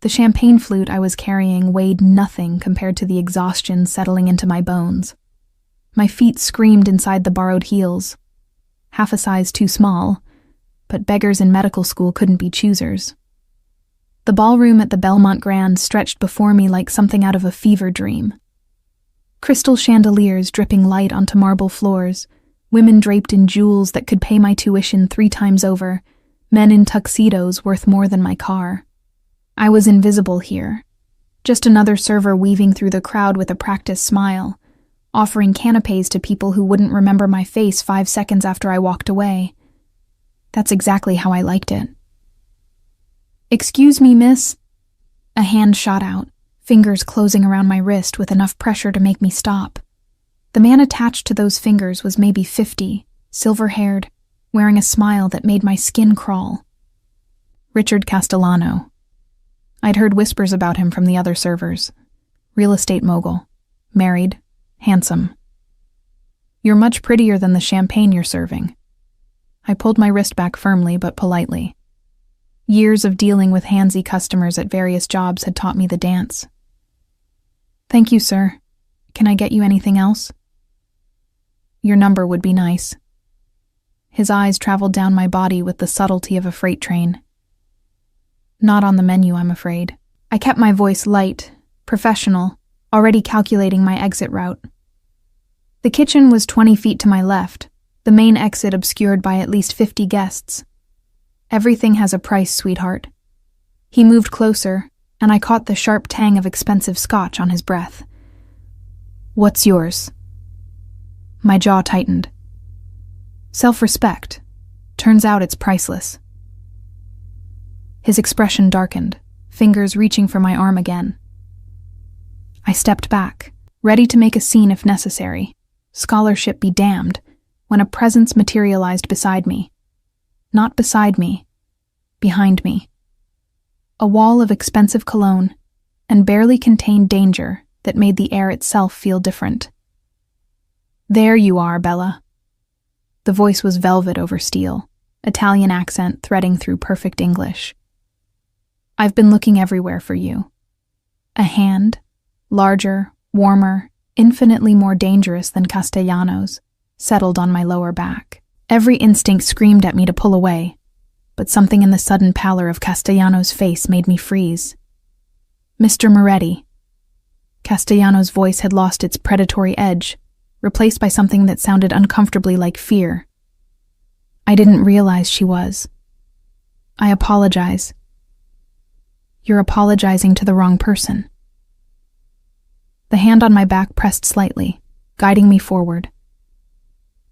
The champagne flute I was carrying weighed nothing compared to the exhaustion settling into my bones. My feet screamed inside the borrowed heels. Half a size too small, but beggars in medical school couldn't be choosers. The ballroom at the Belmont Grand stretched before me like something out of a fever dream. Crystal chandeliers dripping light onto marble floors, women draped in jewels that could pay my tuition 3 times over, men in tuxedos worth more than my car. I was invisible here, just another server weaving through the crowd with a practiced smile, offering canapés to people who wouldn't remember my face 5 seconds after I walked away. That's exactly how I liked it. "Excuse me, miss." A hand shot out, fingers closing around my wrist with enough pressure to make me stop. The man attached to those fingers was maybe 50, silver-haired, wearing a smile that made my skin crawl. Richard Castellano. I'd heard whispers about him from the other servers. Real estate mogul. Married. Handsome. "You're much prettier than the champagne you're serving." I pulled my wrist back firmly but politely. Years of dealing with handsy customers at various jobs had taught me the dance. "Thank you, sir. Can I get you anything else?" "Your number would be nice." His eyes traveled down my body with the subtlety of a freight train. "Not on the menu, I'm afraid." I kept my voice light, professional, already calculating my exit route. The kitchen was 20 feet to my left, the main exit obscured by at least 50 guests. "Everything has a price, sweetheart." He moved closer, and I caught the sharp tang of expensive scotch on his breath. "What's yours?" My jaw tightened. "Self-respect. Turns out it's priceless." His expression darkened, fingers reaching for my arm again. I stepped back, ready to make a scene if necessary. Scholarship be damned, when a presence materialized beside me. Not beside me, behind me. A wall of expensive cologne, and barely contained danger that made the air itself feel different. "There you are, Bella." The voice was velvet over steel, Italian accent threading through perfect English. "I've been looking everywhere for you." A hand, larger, warmer, infinitely more dangerous than Castellano's, settled on my lower back. Every instinct screamed at me to pull away, but something in the sudden pallor of Castellano's face made me freeze. "Mr. Moretti." Castellano's voice had lost its predatory edge, replaced by something that sounded uncomfortably like fear. I didn't realize she was. "I apologize." "You're apologizing to the wrong person." The hand on my back pressed slightly, guiding me forward.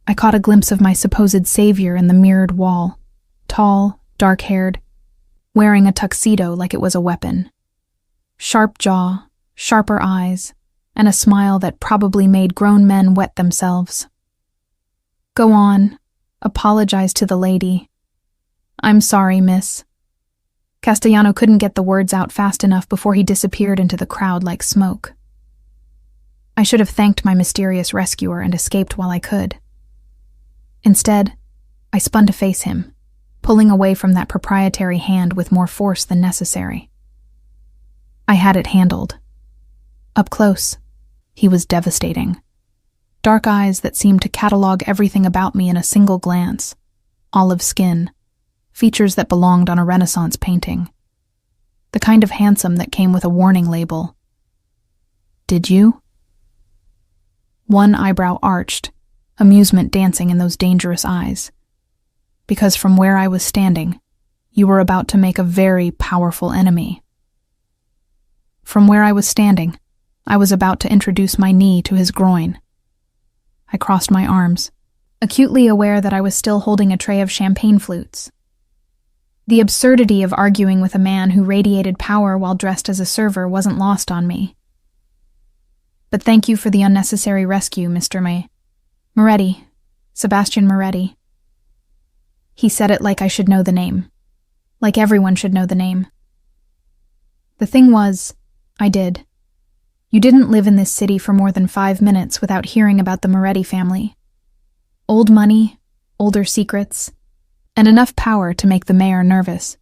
I caught a glimpse of my supposed savior in the mirrored wall, tall, dark-haired, wearing a tuxedo like it was a weapon. Sharp jaw, sharper eyes, and a smile that probably made grown men wet themselves. "Go on, apologize to the lady." "I'm sorry, miss." Castellano couldn't get the words out fast enough before he disappeared into the crowd like smoke. I should have thanked my mysterious rescuer and escaped while I could. Instead, I spun to face him, pulling away from that proprietary hand with more force than necessary. I had it handled. Up close, he was devastating. Dark eyes that seemed to catalog everything about me in a single glance. Olive skin, features that belonged on a Renaissance painting. The kind of handsome that came with a warning label. "Did you?" One eyebrow arched, amusement dancing in those dangerous eyes. "Because from where I was standing, you were about to make a very powerful enemy." From where I was standing, I was about to introduce my knee to his groin. I crossed my arms, acutely aware that I was still holding a tray of champagne flutes. The absurdity of arguing with a man who radiated power while dressed as a server wasn't lost on me. "But thank you for the unnecessary rescue, Mr. Moretti. Sebastian Moretti." He said it like I should know the name. Like everyone should know the name. The thing was, I did. You didn't live in this city for more than 5 minutes without hearing about the Moretti family. Old money, older secrets, and enough power to make the mayor nervous.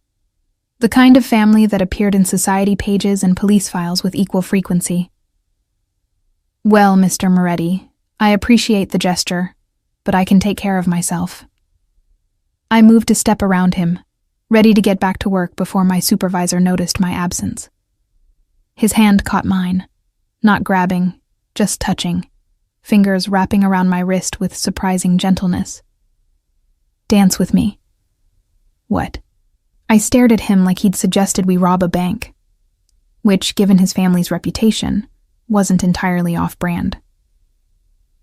The kind of family that appeared in society pages and police files with equal frequency. Well, Mr. Moretti, I appreciate the gesture, but I can take care of myself. I moved a step around him, ready to get back to work before my supervisor noticed my absence. His hand caught mine, not grabbing, just touching, fingers wrapping around my wrist with surprising gentleness. Dance with me. What? I stared at him like he'd suggested we rob a bank, which, given his family's reputation, wasn't entirely off-brand.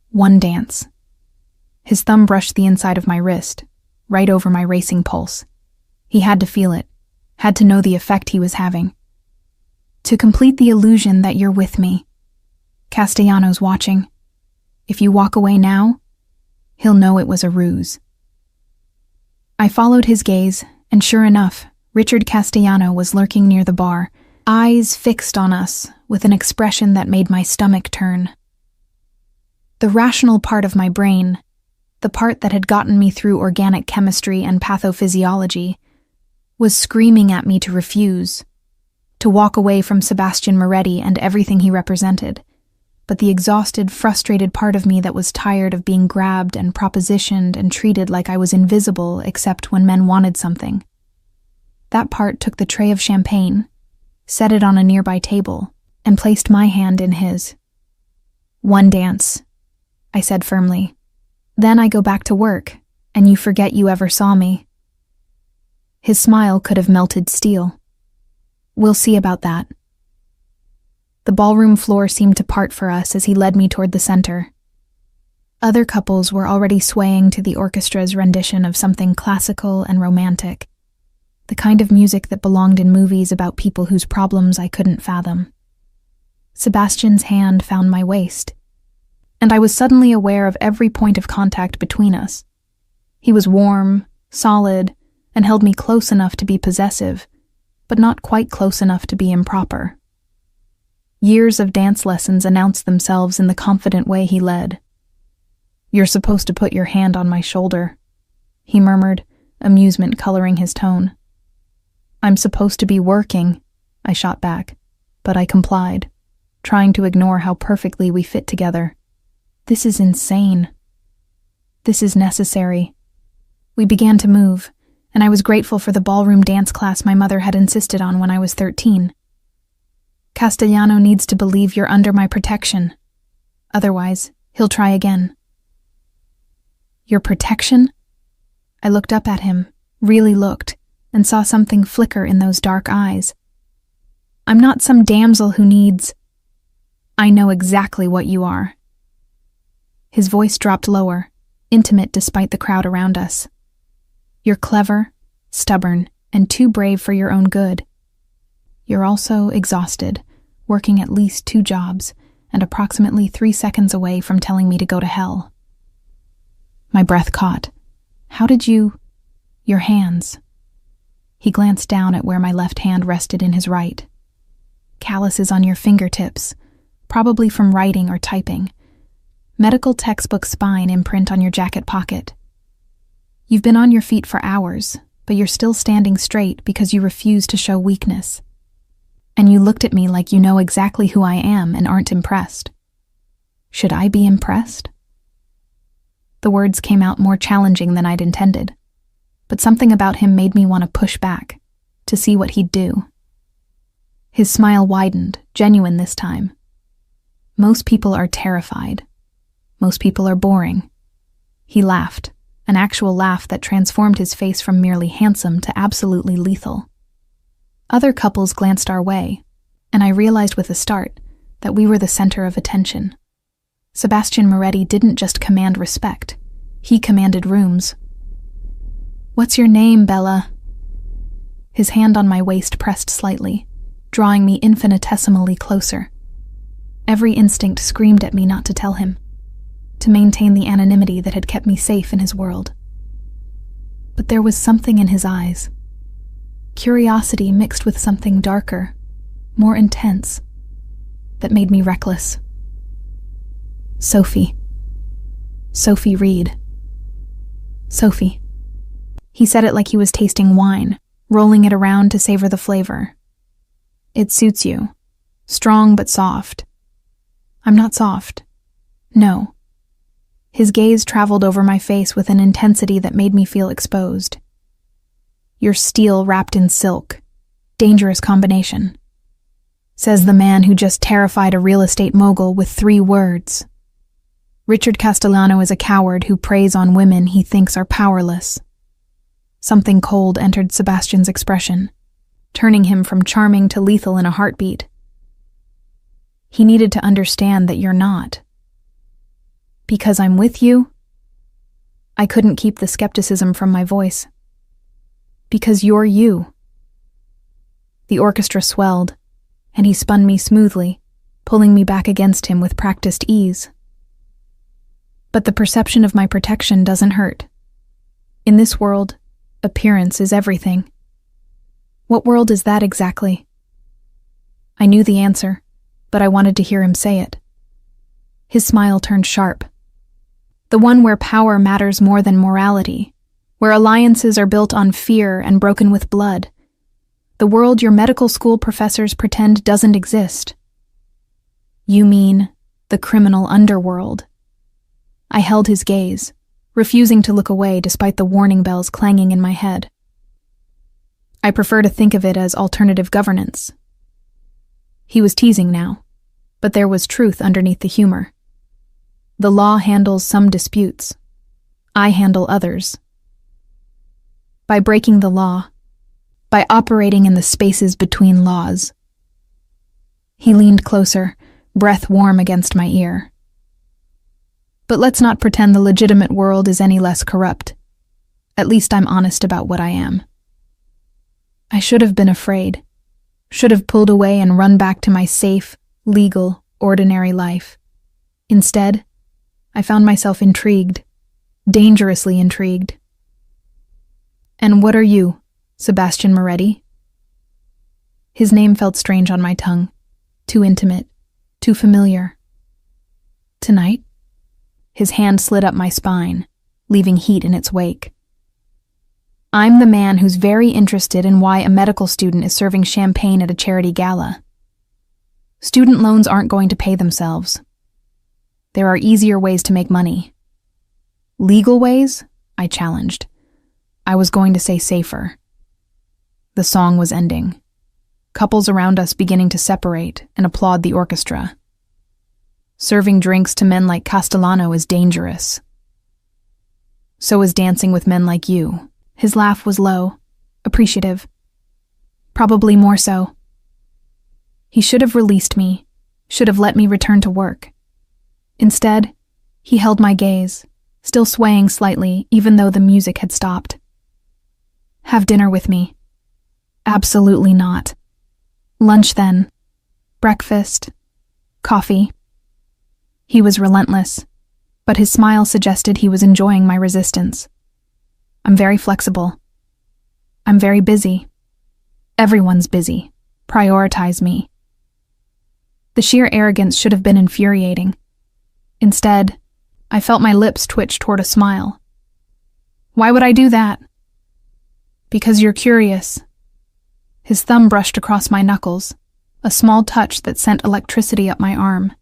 One dance. His thumb brushed the inside of my wrist, right over my racing pulse. He had to feel it, had to know the effect he was having. To complete the illusion that you're with me. Castellano's watching. If you walk away now, he'll know it was a ruse. I followed his gaze, and sure enough, Richard Castellano was lurking near the bar, eyes fixed on us with an expression that made my stomach turn. The rational part of my brain, the part that had gotten me through organic chemistry and pathophysiology, was screaming at me to refuse, to walk away from Sebastian Moretti and everything he represented. But the exhausted, frustrated part of me that was tired of being grabbed and propositioned and treated like I was invisible except when men wanted something. That part took the tray of champagne, set it on a nearby table, and placed my hand in his. One dance, I said firmly. Then I go back to work, and you forget you ever saw me. His smile could have melted steel. We'll see about that. The ballroom floor seemed to part for us as he led me toward the center. Other couples were already swaying to the orchestra's rendition of something classical and romantic, the kind of music that belonged in movies about people whose problems I couldn't fathom. Sebastian's hand found my waist, and I was suddenly aware of every point of contact between us. He was warm, solid, and held me close enough to be possessive, but not quite close enough to be improper. Years of dance lessons announced themselves in the confident way he led. "You're supposed to put your hand on my shoulder," he murmured, amusement coloring his tone. "I'm supposed to be working," I shot back, but I complied, trying to ignore how perfectly we fit together. This is insane. This is necessary. We began to move, and I was grateful for the ballroom dance class my mother had insisted on when I was 13. Castellano needs to believe you're under my protection. Otherwise, he'll try again. Your protection? I looked up at him, really looked, and saw something flicker in those dark eyes. I'm not some damsel who needs... I know exactly what you are. His voice dropped lower, intimate despite the crowd around us. You're clever, stubborn, and too brave for your own good. You're also exhausted, working at least 2 jobs, and approximately 3 seconds away from telling me to go to hell. My breath caught. How did you... Your hands. He glanced down at where my left hand rested in his right. Calluses on your fingertips, probably from writing or typing. Medical textbook spine imprint on your jacket pocket. You've been on your feet for hours, but you're still standing straight because you refuse to show weakness. And you looked at me like you know exactly who I am and aren't impressed. Should I be impressed? The words came out more challenging than I'd intended, but something about him made me want to push back, to see what he'd do. His smile widened, genuine this time. Most people are terrified. Most people are boring. He laughed, an actual laugh that transformed his face from merely handsome to absolutely lethal. Other couples glanced our way, and I realized with a start that we were the center of attention. Sebastian Moretti didn't just command respect, he commanded rooms. What's your name, Bella? His hand on my waist pressed slightly, drawing me infinitesimally closer. Every instinct screamed at me not to tell him, to maintain the anonymity that had kept me safe in his world. But there was something in his eyes. Curiosity mixed with something darker, more intense, that made me reckless. Sophie. Sophie Reed. Sophie. He said it like he was tasting wine, rolling it around to savor the flavor. It suits you. Strong but soft. I'm not soft. No. His gaze traveled over my face with an intensity that made me feel exposed. You're steel wrapped in silk. Dangerous combination. Says the man who just terrified a real estate mogul with 3 words. Richard Castellano is a coward who preys on women he thinks are powerless. Something cold entered Sebastian's expression, turning him from charming to lethal in a heartbeat. He needed to understand that you're not. Because I'm with you? I couldn't keep the skepticism from my voice. Because you're you. The orchestra swelled, and he spun me smoothly, pulling me back against him with practiced ease. But the perception of my protection doesn't hurt. In this world, appearance is everything. What world is that exactly? I knew the answer, but I wanted to hear him say it. His smile turned sharp. The one where power matters more than morality, where alliances are built on fear and broken with blood. The world your medical school professors pretend doesn't exist. You mean the criminal underworld. I held his gaze, refusing to look away despite the warning bells clanging in my head. I prefer to think of it as alternative governance. He was teasing now, but there was truth underneath the humor. The law handles some disputes. I handle others. By breaking the law, by operating in the spaces between laws. He leaned closer, breath warm against my ear. But let's not pretend the legitimate world is any less corrupt. At least I'm honest about what I am. I should have been afraid, should have pulled away and run back to my safe, legal, ordinary life. Instead, I found myself intrigued, dangerously intrigued. And what are you, Sebastian Moretti? His name felt strange on my tongue, too intimate, too familiar. Tonight? His hand slid up my spine, leaving heat in its wake. I'm the man who's very interested in why a medical student is serving champagne at a charity gala. Student loans aren't going to pay themselves. There are easier ways to make money. Legal ways? I challenged. I was going to say safer. The song was ending. Couples around us beginning to separate and applaud the orchestra. Serving drinks to men like Castellano is dangerous. So is dancing with men like you. His laugh was low, appreciative. Probably more so. He should have released me, should have let me return to work. Instead, he held my gaze, still swaying slightly even though the music had stopped. Have dinner with me. Absolutely not. Lunch then. Breakfast. Coffee. He was relentless, but his smile suggested he was enjoying my resistance. I'm very flexible. I'm very busy. Everyone's busy. Prioritize me. The sheer arrogance should have been infuriating. Instead, I felt my lips twitch toward a smile. Why would I do that? Because you're curious. His thumb brushed across my knuckles, a small touch that sent electricity up my arm.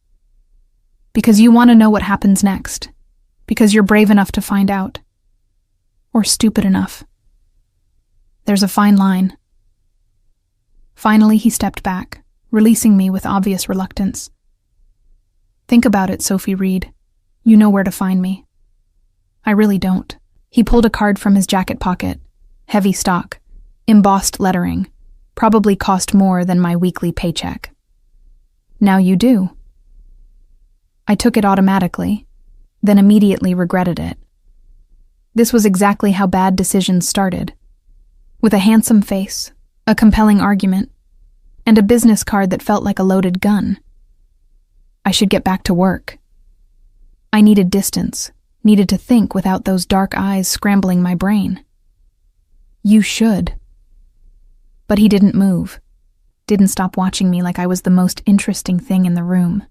Because you want to know what happens next. Because you're brave enough to find out. Or stupid enough. There's a fine line. Finally, he stepped back, releasing me with obvious reluctance. Think about it, Sophie Reed. You know where to find me. I really don't. He pulled a card from his jacket pocket. Heavy stock. Embossed lettering. Probably cost more than my weekly paycheck. Now you do. I took it automatically, then immediately regretted it. This was exactly how bad decisions started. With a handsome face, a compelling argument, and a business card that felt like a loaded gun. I should get back to work. I needed distance, needed to think without those dark eyes scrambling my brain. You should. But he didn't move, didn't stop watching me like I was the most interesting thing in the room.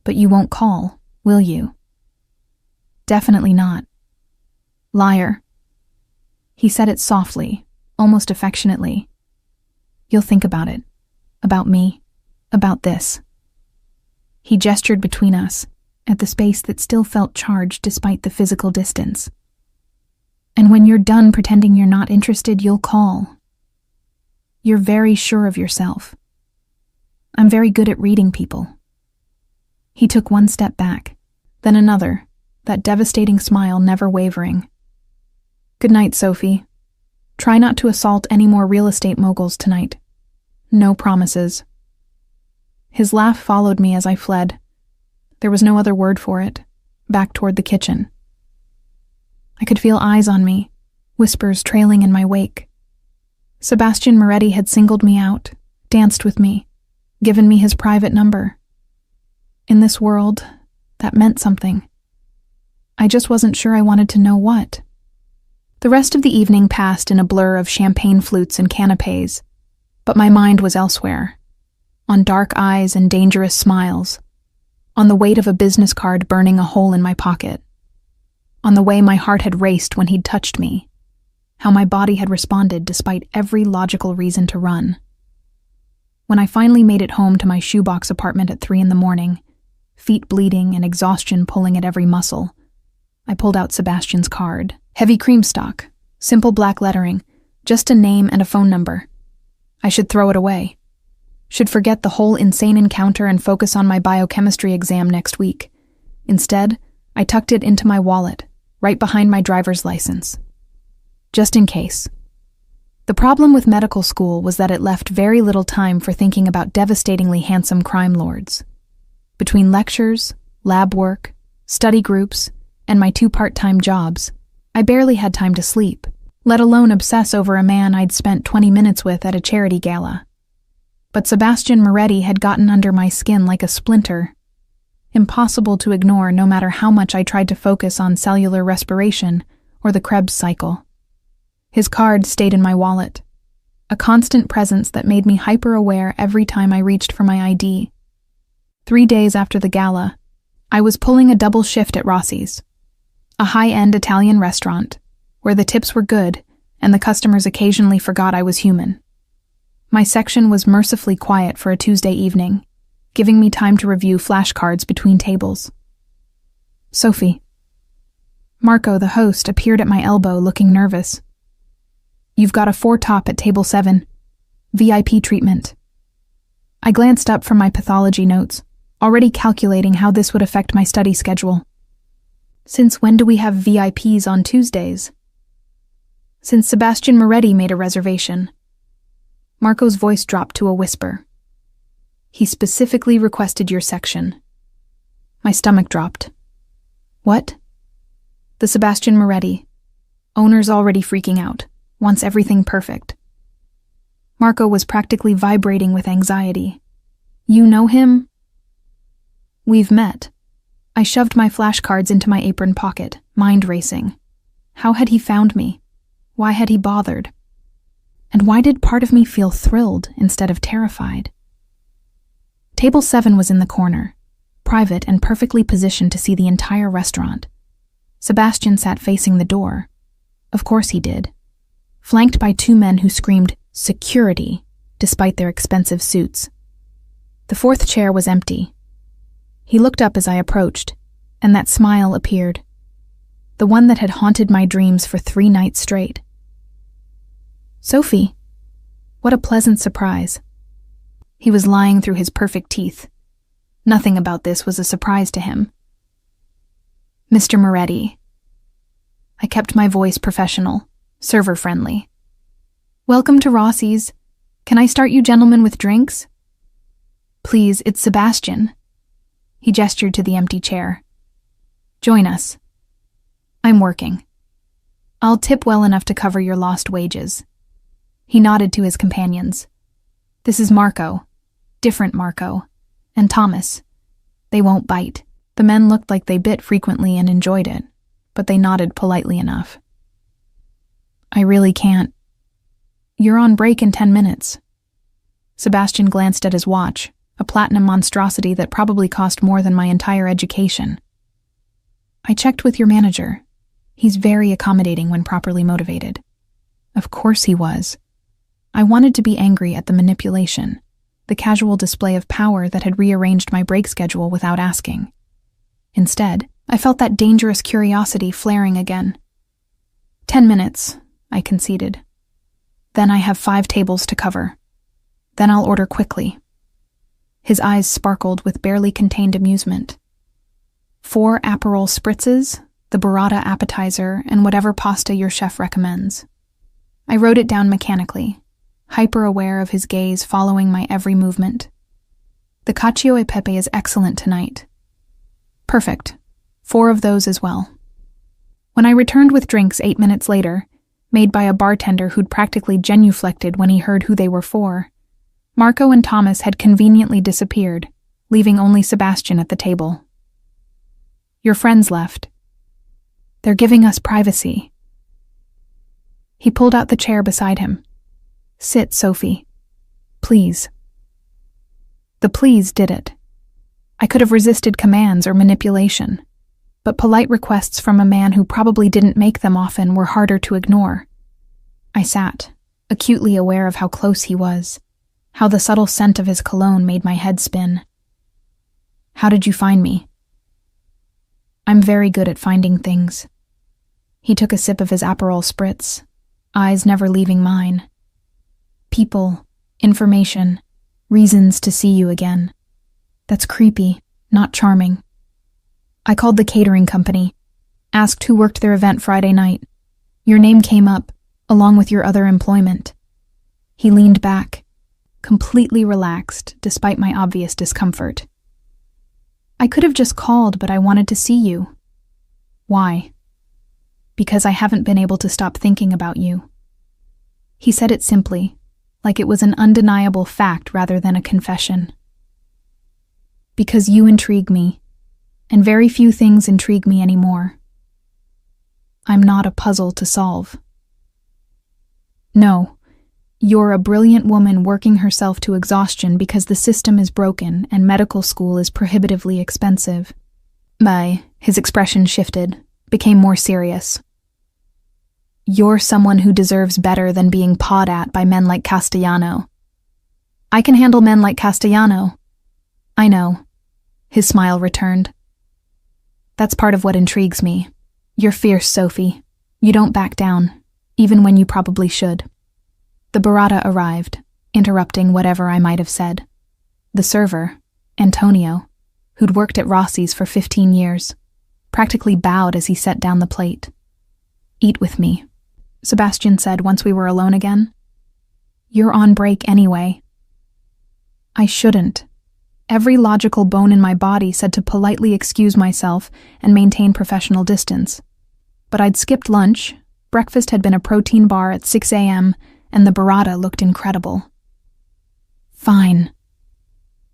But you won't call, will you? Definitely not. Liar. He said it softly, almost affectionately. "You'll think about it. About me. About this." He gestured between us, at the space that still felt charged despite the physical distance. "And when you're done pretending you're not interested, you'll call. You're very sure of yourself. I'm very good at reading people." He took one step back, then another, that devastating smile never wavering. "Good night, Sophie. Try not to assault any more real estate moguls tonight. No promises." His laugh followed me as I fled. There was no other word for it, back toward the kitchen. I could feel eyes on me, whispers trailing in my wake. Sebastian Moretti had singled me out, danced with me, given me his private number. In this world, that meant something. I just wasn't sure I wanted to know what. The rest of the evening passed in a blur of champagne flutes and canapes, but my mind was elsewhere, on dark eyes and dangerous smiles, on the weight of a business card burning a hole in my pocket, on the way my heart had raced when he'd touched me, how my body had responded despite every logical reason to run. When I finally made it home to my shoebox apartment at 3 a.m, feet bleeding and exhaustion pulling at every muscle, I pulled out Sebastian's card. Heavy cream stock, simple black lettering, just a name and a phone number. I should throw it away. Should forget the whole insane encounter and focus on my biochemistry exam next week. Instead, I tucked it into my wallet, right behind my driver's license. Just in case. The problem with medical school was that it left very little time for thinking about devastatingly handsome crime lords. Between lectures, lab work, study groups, and my 2 part-time jobs, I barely had time to sleep, let alone obsess over a man I'd spent 20 minutes with at a charity gala. But Sebastian Moretti had gotten under my skin like a splinter, impossible to ignore no matter how much I tried to focus on cellular respiration or the Krebs cycle. His card stayed in my wallet, a constant presence that made me hyper-aware every time I reached for my ID. 3 days after the gala, I was pulling a double shift at Rossi's, a high-end Italian restaurant, where the tips were good and the customers occasionally forgot I was human. My section was mercifully quiet for a Tuesday evening, giving me time to review flashcards between tables. "Sophie." Marco, the host, appeared at my elbow looking nervous. "You've got a 4 top at table 7. VIP treatment." I glanced up from my pathology notes, already calculating how this would affect my study schedule. "Since when do we have VIPs on Tuesdays?" "Since Sebastian Moretti made a reservation." Marco's voice dropped to a whisper. "He specifically requested your section." My stomach dropped. "What?" "The Sebastian Moretti. Owner's already freaking out. Wants everything perfect." Marco was practically vibrating with anxiety. "You know him?" "We've met." I shoved my flashcards into my apron pocket, mind racing. How had he found me? Why had he bothered? And why did part of me feel thrilled instead of terrified? Table 7 was in the corner, private and perfectly positioned to see the entire restaurant. Sebastian sat facing the door. Of course he did. Flanked by 2 men who screamed, "Security," despite their expensive suits. The 4th chair was empty. He looked up as I approached, and that smile appeared. The one that had haunted my dreams for 3 nights straight. "Sophie." What a pleasant surprise. He was lying through his perfect teeth. Nothing about this was a surprise to him. "Mr. Moretti." I kept my voice professional, server-friendly. "Welcome to Rossi's. Can I start you gentlemen with drinks?" "Please, it's Sebastian." He gestured to the empty chair. "Join us." "I'm working. I'll tip well enough to cover your lost wages." He nodded to his companions. "This is Marco, different Marco, and Thomas. They won't bite." The men looked like they bit frequently and enjoyed it, but they nodded politely enough. "I really can't." "You're on break in 10 minutes. Sebastian glanced at his watch, a platinum monstrosity that probably cost more than my entire education. "I checked with your manager. He's very accommodating when properly motivated." Of course he was. I wanted to be angry at the manipulation, the casual display of power that had rearranged my break schedule without asking. Instead, I felt that dangerous curiosity flaring again. 10 minutes, I conceded. Then I have 5 tables to cover. Then I'll order quickly. His eyes sparkled with barely contained amusement. 4 Aperol spritzes, the burrata appetizer, and whatever pasta your chef recommends. I wrote it down mechanically, hyper-aware of his gaze following my every movement. The cacio e pepe is excellent tonight. Perfect. 4 of those as well. When I returned with drinks 8 minutes later, made by a bartender who'd practically genuflected when he heard who they were for, Marco and Thomas had conveniently disappeared, leaving only Sebastian at the table. Your friends left. They're giving us privacy. He pulled out the chair beside him. Sit, Sophie. Please. The please did it. I could have resisted commands or manipulation, but polite requests from a man who probably didn't make them often were harder to ignore. I sat, acutely aware of how close he was, how the subtle scent of his cologne made my head spin. How did you find me? I'm very good at finding things. He took a sip of his Aperol spritz, eyes never leaving mine. People, information, reasons to see you again. That's creepy, not charming. I called the catering company, asked who worked their event Friday night. Your name came up, along with your other employment. He leaned back, completely relaxed despite my obvious discomfort. I could have just called, but I wanted to see you. Why? Because I haven't been able to stop thinking about you. He said it simply, like it was an undeniable fact rather than a confession. Because you intrigue me, and very few things intrigue me anymore. I'm not a puzzle to solve. No, you're a brilliant woman working herself to exhaustion because the system is broken and medical school is prohibitively expensive. His expression shifted, became more serious. You're someone who deserves better than being pawed at by men like Castellano. I can handle men like Castellano. I know. His smile returned. That's part of what intrigues me. You're fierce, Sophie. You don't back down, even when you probably should. The burrata arrived, interrupting whatever I might have said. The server, Antonio, who'd worked at Rossi's for 15 years, practically bowed as he set down the plate. Eat with me, Sebastian said once we were alone again. You're on break anyway. I shouldn't. Every logical bone in my body said to politely excuse myself and maintain professional distance. But I'd skipped lunch, breakfast had been a protein bar at 6 a.m., and the burrata looked incredible. Fine.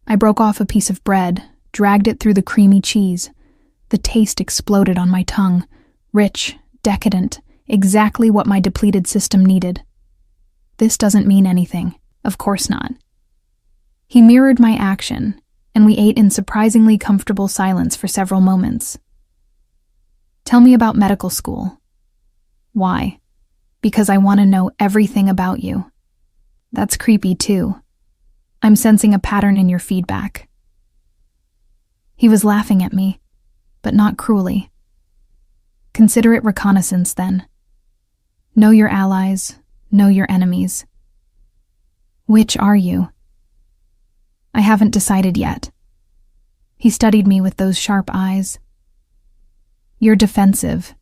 I broke off a piece of bread, dragged it through the creamy cheese. The taste exploded on my tongue, rich, decadent, exactly what my depleted system needed. This doesn't mean anything. Of course not. He mirrored my action, and we ate in surprisingly comfortable silence for several moments. Tell me about medical school. Why? Because I want to know everything about you. That's creepy too. I'm sensing a pattern in your feedback. He was laughing at me, but not cruelly. Consider it reconnaissance then. Know your allies, know your enemies. Which are you? I haven't decided yet. He studied me with those sharp eyes. You're defensive,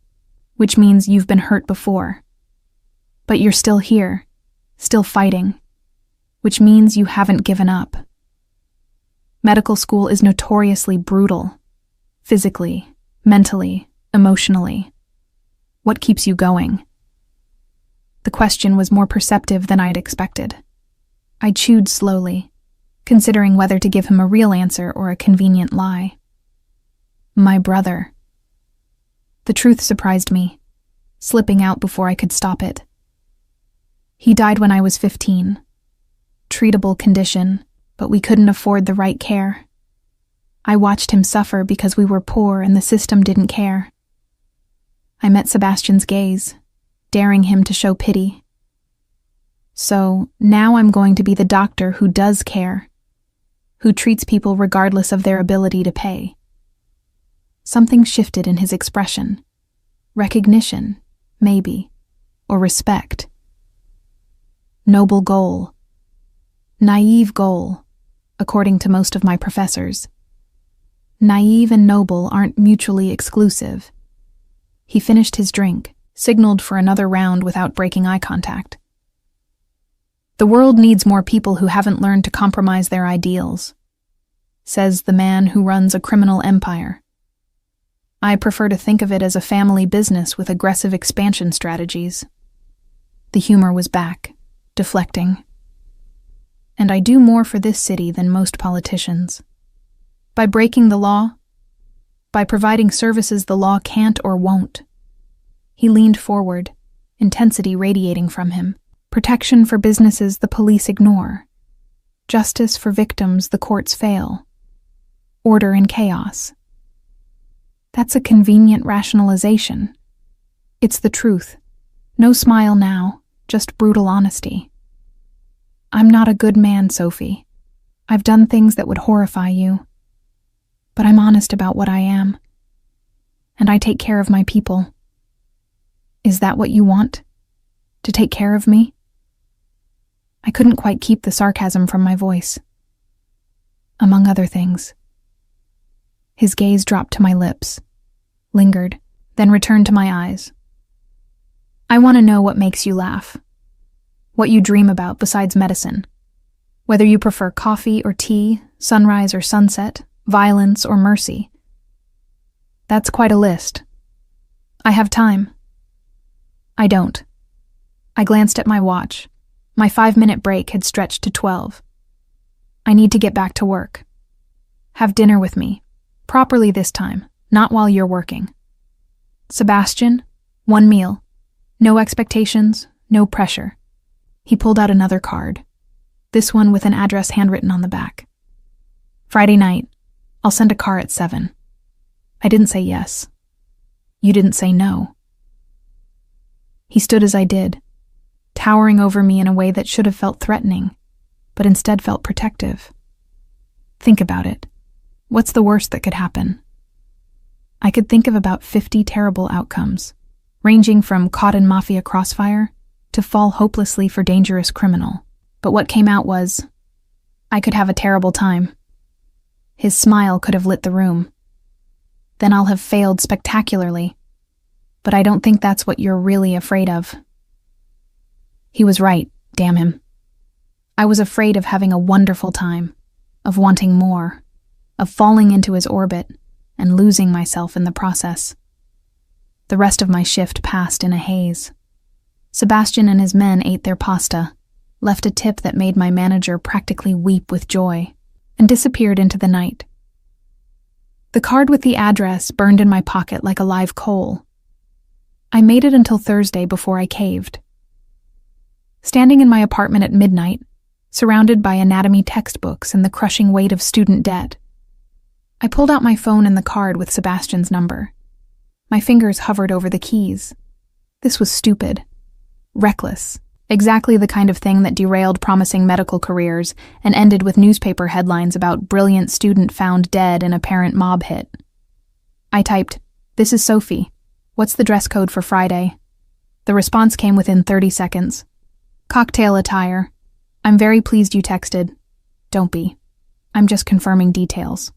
which means you've been hurt before. But you're still here, still fighting, which means you haven't given up. Medical school is notoriously brutal, physically, mentally, emotionally. What keeps you going? The question was more perceptive than I'd expected. I chewed slowly, considering whether to give him a real answer or a convenient lie. My brother. The truth surprised me, slipping out before I could stop it. He died when I was 15. Treatable condition, but we couldn't afford the right care. I watched him suffer because we were poor and the system didn't care. I met Sebastian's gaze, daring him to show pity, So now I'm going to be the doctor who does care, who treats people regardless of their ability to pay. Something shifted in his expression. Recognition, maybe, or respect. Noble goal. Naive goal, according to most of my professors. Naive and noble aren't mutually exclusive. He finished his drink, signaled for another round without breaking eye contact. The world needs more people who haven't learned to compromise their ideals, says the man who runs a criminal empire. I prefer to think of it as a family business with aggressive expansion strategies. The humor was back, deflecting. And I do more for this city than most politicians. By breaking the law, by providing services the law can't or won't. He leaned forward, intensity radiating from him. Protection for businesses the police ignore. Justice for victims the courts fail. Order in chaos. That's a convenient rationalization. It's the truth. No smile now, just brutal honesty. I'm not a good man, Sophie. I've done things that would horrify you. But I'm honest about what I am. And I take care of my people. Is that what you want? To take care of me? I couldn't quite keep the sarcasm from my voice. Among other things. His gaze dropped to my lips, lingered, then returned to my eyes. I want to know what makes you laugh. What you dream about besides medicine. Whether you prefer coffee or tea, sunrise or sunset, violence or mercy. That's quite a list. I have time. I don't. I glanced at my watch. My 5-minute break had stretched to 12. I need to get back to work. Have dinner with me. Properly this time, not while you're working. Sebastian, 1 meal. No expectations, no pressure. He pulled out another card. This one with an address handwritten on the back. Friday night. I'll send a car at 7. I didn't say yes. You didn't say no. He stood as I did, towering over me in a way that should have felt threatening, but instead felt protective. Think about it. What's the worst that could happen? I could think of about 50 terrible outcomes, ranging from caught in mafia crossfire to fall hopelessly for dangerous criminal. But what came out was, I could have a terrible time. His smile could have lit the room. Then I'll have failed spectacularly. But I don't think that's what you're really afraid of. He was right, damn him. I was afraid of having a wonderful time, of wanting more, of falling into his orbit and losing myself in the process. The rest of my shift passed in a haze. Sebastian and his men ate their pasta, left a tip that made my manager practically weep with joy, and disappeared into the night. The card with the address burned in my pocket like a live coal. I made it until Thursday before I caved. Standing in my apartment at midnight, surrounded by anatomy textbooks and the crushing weight of student debt, I pulled out my phone and the card with Sebastian's number. My fingers hovered over the keys. This was stupid. Reckless. Exactly the kind of thing that derailed promising medical careers and ended with newspaper headlines about brilliant student found dead in apparent mob hit. I typed, "This is Sophie. What's the dress code for Friday?" The response came within 30 seconds. "Cocktail attire. I'm very pleased you texted." "Don't be. I'm just confirming details."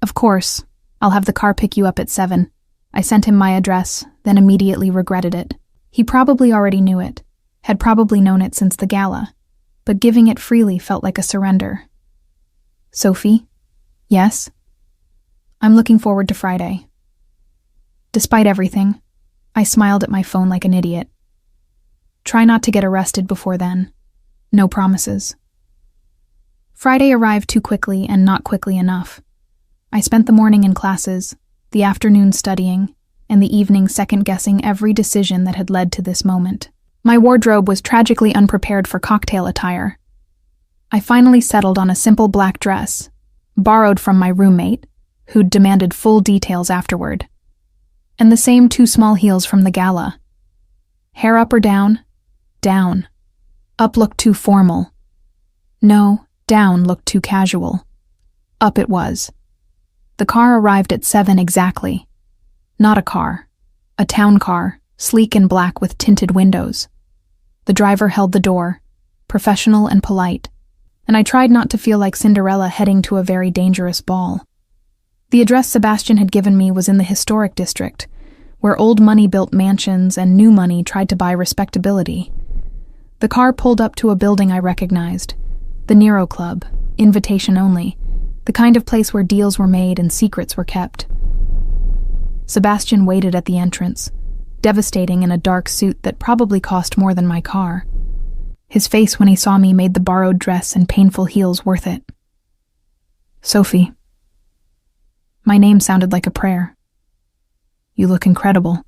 "Of course. I'll have the car pick you up at 7. I sent him my address, then immediately regretted it. He probably already knew it, had probably known it since the gala, but giving it freely felt like a surrender. "Sophie? Yes? I'm looking forward to Friday." Despite everything, I smiled at my phone like an idiot. Try not to get arrested before then. No promises. Friday arrived too quickly and not quickly enough. I spent the morning in classes, the afternoon studying, and the evening second-guessing every decision that had led to this moment. My wardrobe was tragically unprepared for cocktail attire. I finally settled on a simple black dress, borrowed from my roommate, who'd demanded full details afterward, and the same 2 small heels from the gala. Hair up or down? Down. Up looked too formal. No, down looked too casual. Up it was. The car arrived at 7 exactly. Not a car. A town car, sleek and black with tinted windows. The driver held the door, professional and polite, and I tried not to feel like Cinderella heading to a very dangerous ball. The address Sebastian had given me was in the historic district, where old money built mansions and new money tried to buy respectability. The car pulled up to a building I recognized, the Nero Club, invitation only, the kind of place where deals were made and secrets were kept. Sebastian waited at the entrance, devastating in a dark suit that probably cost more than my car. His face when he saw me made the borrowed dress and painful heels worth it. Sophie. My name sounded like a prayer. You look incredible.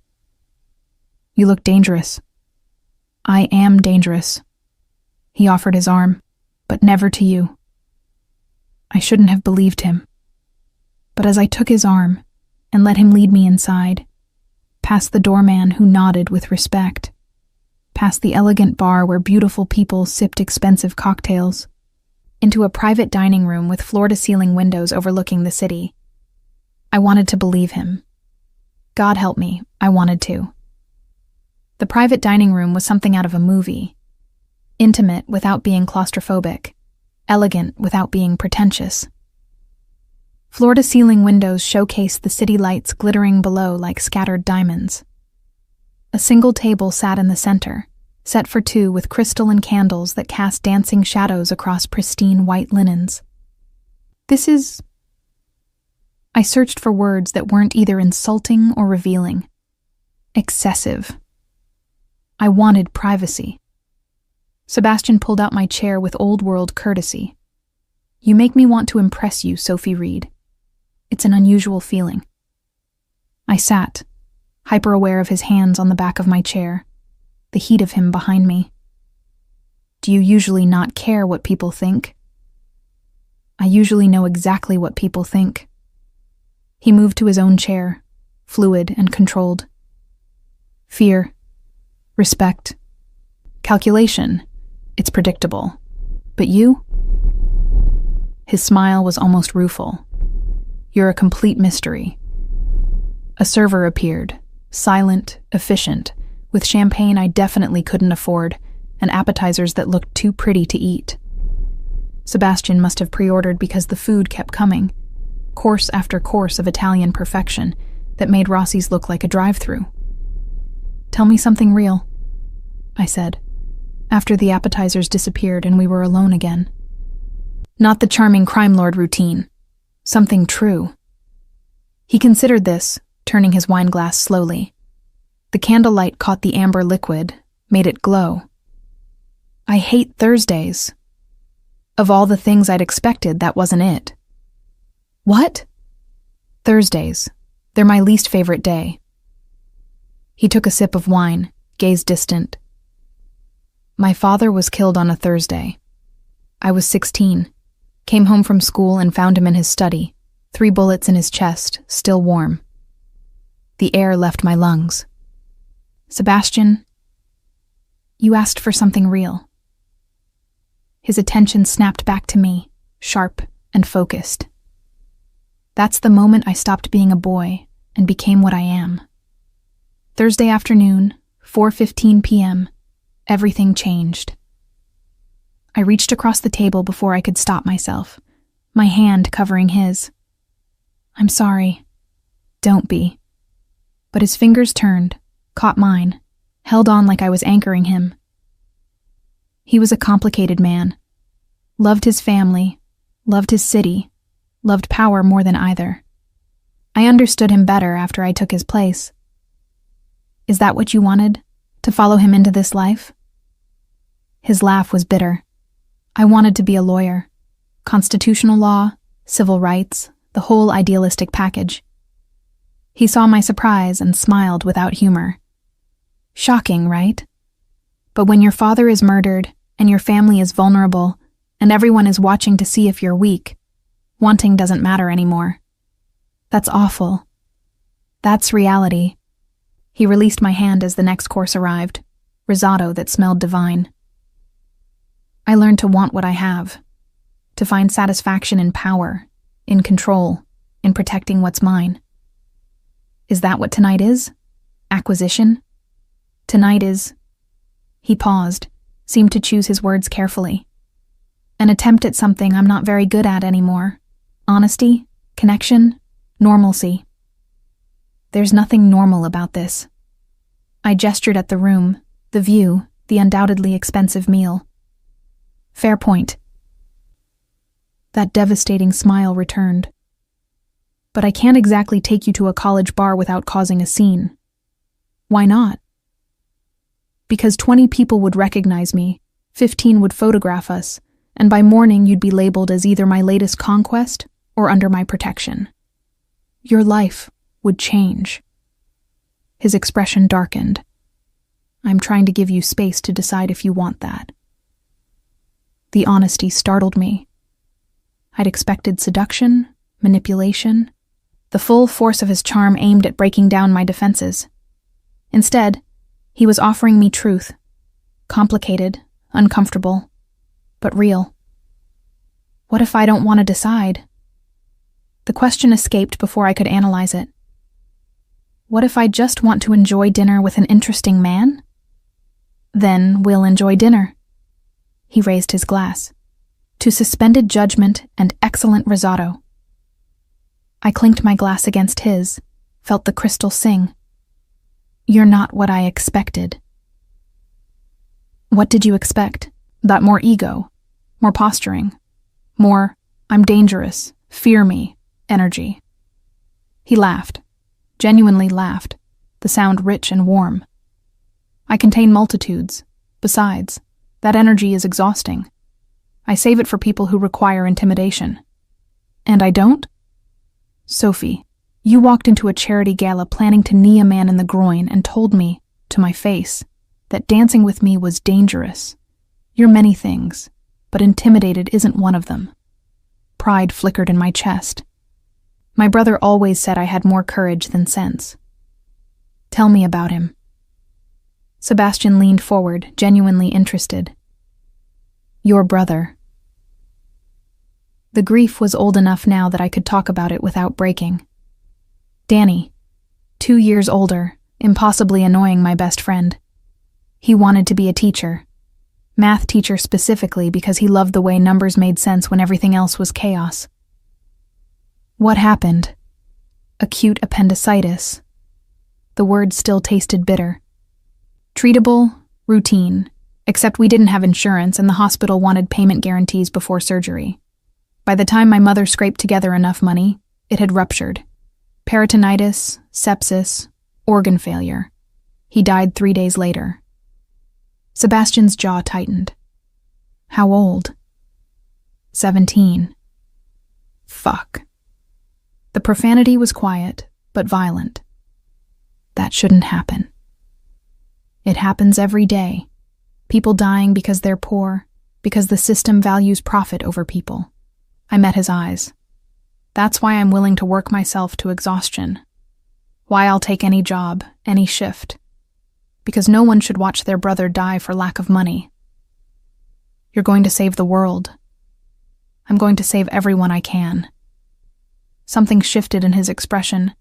You look dangerous. I am dangerous. He offered his arm, but never to you. I shouldn't have believed him. But as I took his arm and let him lead me inside, past the doorman who nodded with respect, past the elegant bar where beautiful people sipped expensive cocktails, into a private dining room with floor-to-ceiling windows overlooking the city, I wanted to believe him. God help me, I wanted to. The private dining room was something out of a movie. Intimate without being claustrophobic. Elegant without being pretentious. Floor-to-ceiling windows showcased the city lights glittering below like scattered diamonds. A single table sat in the center, set for two with crystal and candles that cast dancing shadows across pristine white linens. This is... I searched for words that weren't either insulting or revealing. Excessive. I wanted privacy. Sebastian pulled out my chair with old-world courtesy. You make me want to impress you, Sophie Reed. It's an unusual feeling. I sat, hyper-aware of his hands on the back of my chair, the heat of him behind me. Do you usually not care what people think? I usually know exactly what people think. He moved to his own chair, fluid and controlled. Fear. Respect. Calculation. It's predictable. But you? His smile was almost rueful. You're a complete mystery. A server appeared, silent, efficient, with champagne I definitely couldn't afford, and appetizers that looked too pretty to eat. Sebastian must have pre-ordered because the food kept coming, course after course of Italian perfection that made Rossi's look like a drive-through. Tell me something real, I said, after the appetizers disappeared and we were alone again. Not the charming crime lord routine. Something true. He considered this, turning his wine glass slowly. The candlelight caught the amber liquid, made it glow. I hate Thursdays. Of all the things I'd expected, that wasn't it. What? Thursdays. They're my least favorite day. He took a sip of wine, gazed distant. My father was killed on a Thursday. I was 16, came home from school and found him in his study, 3 bullets in his chest, still warm. The air left my lungs. Sebastian, you asked for something real. His attention snapped back to me, sharp and focused. That's the moment I stopped being a boy and became what I am. Thursday afternoon, 4:15 p.m., everything changed. I reached across the table before I could stop myself, my hand covering his. I'm sorry. Don't be. But his fingers turned, caught mine, held on like I was anchoring him. He was a complicated man. Loved his family, loved his city, loved power more than either. I understood him better after I took his place. Is that what you wanted? To follow him into this life? His laugh was bitter. I wanted to be a lawyer. Constitutional law, civil rights, the whole idealistic package. He saw my surprise and smiled without humor. Shocking, right? But when your father is murdered, and your family is vulnerable, and everyone is watching to see if you're weak, wanting doesn't matter anymore. That's awful. That's reality. He released my hand as the next course arrived, risotto that smelled divine. I learned to want what I have, to find satisfaction in power, in control, in protecting what's mine. Is that what tonight is? Acquisition? Tonight is... He paused, seemed to choose his words carefully. An attempt at something I'm not very good at anymore. Honesty, connection, normalcy. There's nothing normal about this. I gestured at the room, the view, the undoubtedly expensive meal. Fair point. That devastating smile returned. But I can't exactly take you to a college bar without causing a scene. Why not? Because 20 people would recognize me, 15 would photograph us, and by morning you'd be labeled as either my latest conquest or under my protection. Your life would change. His expression darkened. I'm trying to give you space to decide if you want that. The honesty startled me. I'd expected seduction, manipulation, the full force of his charm aimed at breaking down my defenses. Instead, he was offering me truth. Complicated, uncomfortable, but real. What if I don't want to decide? The question escaped before I could analyze it. What if I just want to enjoy dinner with an interesting man? Then we'll enjoy dinner. He raised his glass. To suspended judgment and excellent risotto. I clinked my glass against his, felt the crystal sing. You're not what I expected. What did you expect? That more ego, more posturing, more, I'm dangerous, fear me, energy. He laughed, genuinely laughed, the sound rich and warm. I contain multitudes. Besides, that energy is exhausting. I save it for people who require intimidation. And I don't? Sophie, you walked into a charity gala planning to knee a man in the groin and told me, to my face, that dancing with me was dangerous. You're many things, but intimidated isn't one of them. Pride flickered in my chest. My brother always said I had more courage than sense. Tell me about him. Sebastian leaned forward, genuinely interested. Your brother. The grief was old enough now that I could talk about it without breaking. Danny, 2 years older, impossibly annoying my best friend. He wanted to be a teacher. Math teacher specifically because he loved the way numbers made sense when everything else was chaos. What happened? Acute appendicitis. The word still tasted bitter. Treatable, routine, except we didn't have insurance and the hospital wanted payment guarantees before surgery. By the time my mother scraped together enough money, it had ruptured. Peritonitis, sepsis, organ failure. He died 3 days later. Sebastian's jaw tightened. How old? 17. Fuck. The profanity was quiet, but violent. That shouldn't happen. It happens every day. People dying because they're poor, because the system values profit over people. I met his eyes. That's why I'm willing to work myself to exhaustion. Why I'll take any job, any shift. Because no one should watch their brother die for lack of money. You're going to save the world. I'm going to save everyone I can. Something shifted in his expression.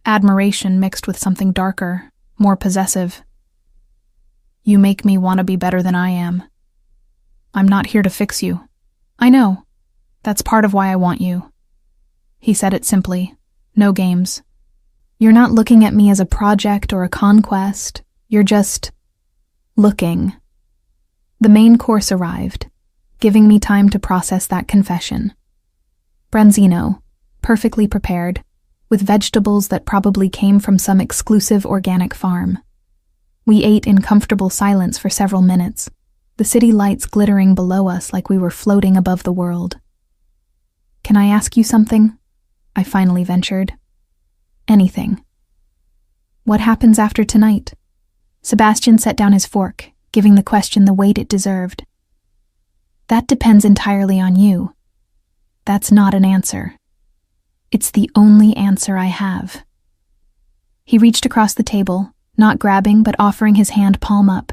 Admiration mixed with something darker, more possessive. You make me want to be better than I am. I'm not here to fix you. I know. That's part of why I want you. He said it simply. No games. You're not looking at me as a project or a conquest. You're just... looking. The main course arrived, giving me time to process that confession. Branzino, perfectly prepared, with vegetables that probably came from some exclusive organic farm. We ate in comfortable silence for several minutes, the city lights glittering below us like we were floating above the world. Can I ask you something? I finally ventured. Anything. What happens after tonight? Sebastian set down his fork, giving the question the weight it deserved. That depends entirely on you. That's not an answer. It's the only answer I have. He reached across the table, not grabbing but offering his hand palm up.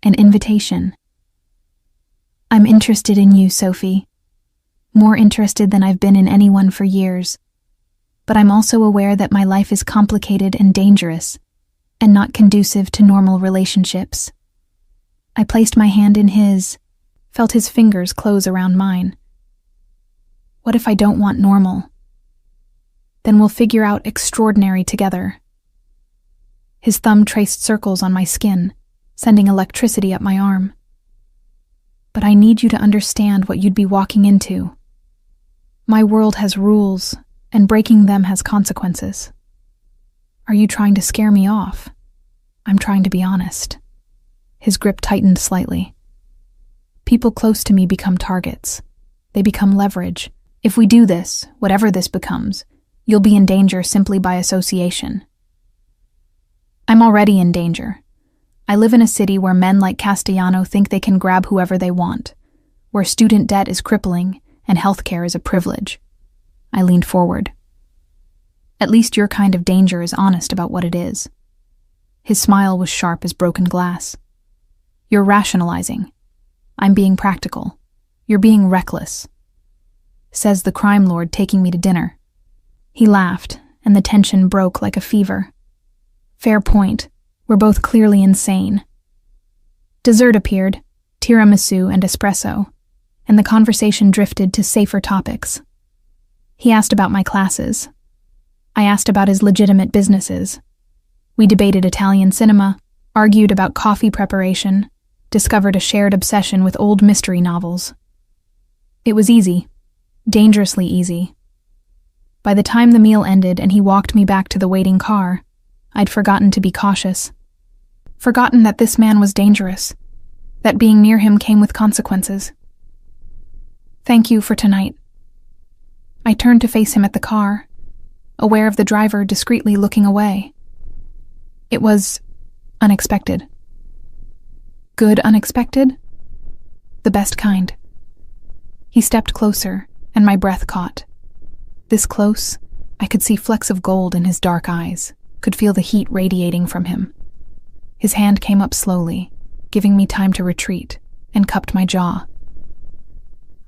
An invitation. I'm interested in you, Sophie. More interested than I've been in anyone for years. But I'm also aware that my life is complicated and dangerous, and not conducive to normal relationships. I placed my hand in his, felt his fingers close around mine. What if I don't want normal? Then we'll figure out extraordinary together. His thumb traced circles on my skin, sending electricity up my arm. But I need you to understand what you'd be walking into. My world has rules, and breaking them has consequences. Are you trying to scare me off? I'm trying to be honest. His grip tightened slightly. People close to me become targets. They become leverage. If we do this, whatever this becomes, you'll be in danger simply by association. I'm already in danger. I live in a city where men like Castellano think they can grab whoever they want, where student debt is crippling and healthcare is a privilege. I leaned forward. At least your kind of danger is honest about what it is. His smile was sharp as broken glass. You're rationalizing. I'm being practical. You're being reckless. Says the crime lord taking me to dinner. He laughed, and the tension broke like a fever. Fair point. We're both clearly insane. Dessert appeared, tiramisu and espresso, and the conversation drifted to safer topics. He asked about my classes. I asked about his legitimate businesses. We debated Italian cinema, argued about coffee preparation, discovered a shared obsession with old mystery novels. It was easy, dangerously easy. By the time the meal ended and he walked me back to the waiting car, I'd forgotten to be cautious. Forgotten that this man was dangerous, that being near him came with consequences. Thank you for tonight. I turned to face him at the car, aware of the driver discreetly looking away. It was unexpected. Good unexpected? The best kind. He stepped closer, and my breath caught. This close, I could see flecks of gold in his dark eyes, could feel the heat radiating from him. His hand came up slowly, giving me time to retreat, and cupped my jaw.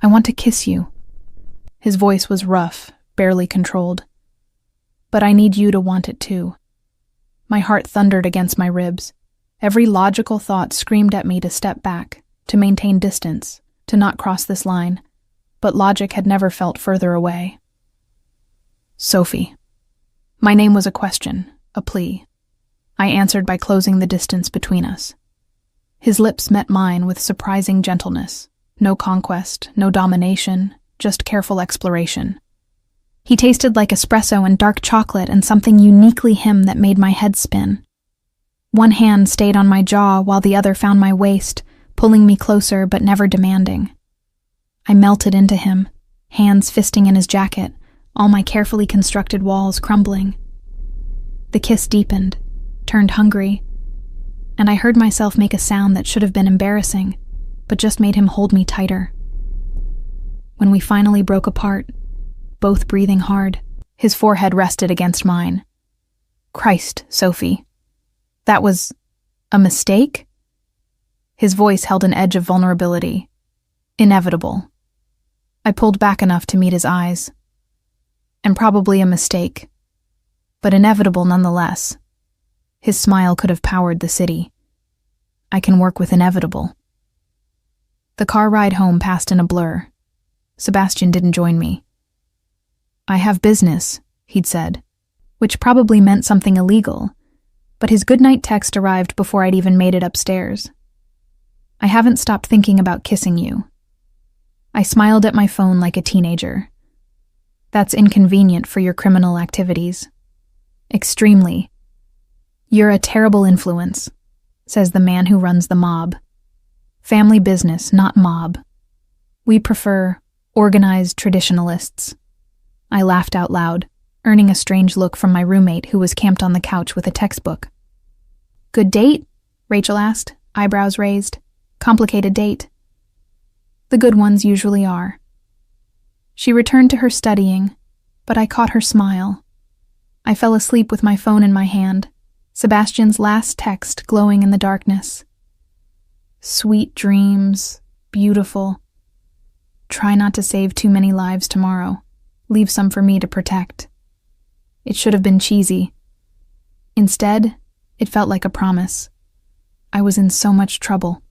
I want to kiss you. His voice was rough, barely controlled. But I need you to want it too. My heart thundered against my ribs. Every logical thought screamed at me to step back, to maintain distance, to not cross this line. But logic had never felt further away. Sophie. My name was a question, a plea. I answered by closing the distance between us. His lips met mine with surprising gentleness. No conquest, no domination, just careful exploration. He tasted like espresso and dark chocolate and something uniquely him that made my head spin. One hand stayed on my jaw while the other found my waist, pulling me closer but never demanding. I melted into him, hands fisting in his jacket, all my carefully constructed walls crumbling. The kiss deepened, turned hungry, and I heard myself make a sound that should have been embarrassing, but just made him hold me tighter. When we finally broke apart, both breathing hard, his forehead rested against mine. Christ, Sophie. That was a mistake? His voice held an edge of vulnerability. Inevitable. I pulled back enough to meet his eyes. And probably a mistake, but inevitable nonetheless. His smile could have powered the city. I can work with inevitable. The car ride home passed in a blur. Sebastian didn't join me. I have business, he'd said, which probably meant something illegal, but his goodnight text arrived before I'd even made it upstairs. I haven't stopped thinking about kissing you. I smiled at my phone like a teenager. That's inconvenient for your criminal activities. Extremely. You're a terrible influence, says the man who runs the mob. Family business, not mob. We prefer organized traditionalists. I laughed out loud, earning a strange look from my roommate who was camped on the couch with a textbook. Good date? Rachel asked, eyebrows raised. Complicated date. The good ones usually are. She returned to her studying, but I caught her smile. I fell asleep with my phone in my hand, Sebastian's last text glowing in the darkness. Sweet dreams, beautiful. Try not to save too many lives tomorrow. Leave some for me to protect. It should have been cheesy. Instead, it felt like a promise. I was in so much trouble.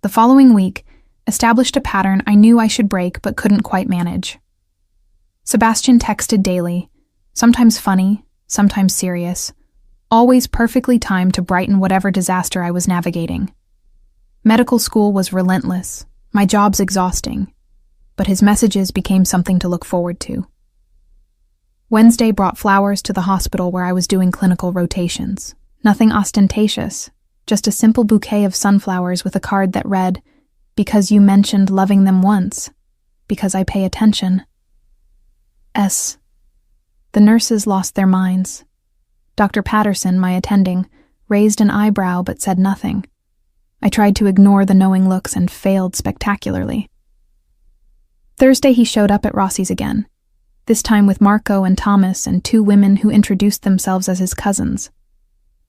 The following week established a pattern I knew I should break but couldn't quite manage. Sebastian texted daily, sometimes funny, sometimes serious, always perfectly timed to brighten whatever disaster I was navigating. Medical school was relentless, my job's exhausting, but his messages became something to look forward to. Wednesday brought flowers to the hospital where I was doing clinical rotations. Nothing ostentatious, just a simple bouquet of sunflowers with a card that read, "Because you mentioned loving them once. Because I pay attention." S. The nurses lost their minds. Dr. Patterson, my attending, raised an eyebrow but said nothing. I tried to ignore the knowing looks and failed spectacularly. Thursday he showed up at Rossi's again, this time with Marco and Thomas and 2 women who introduced themselves as his cousins.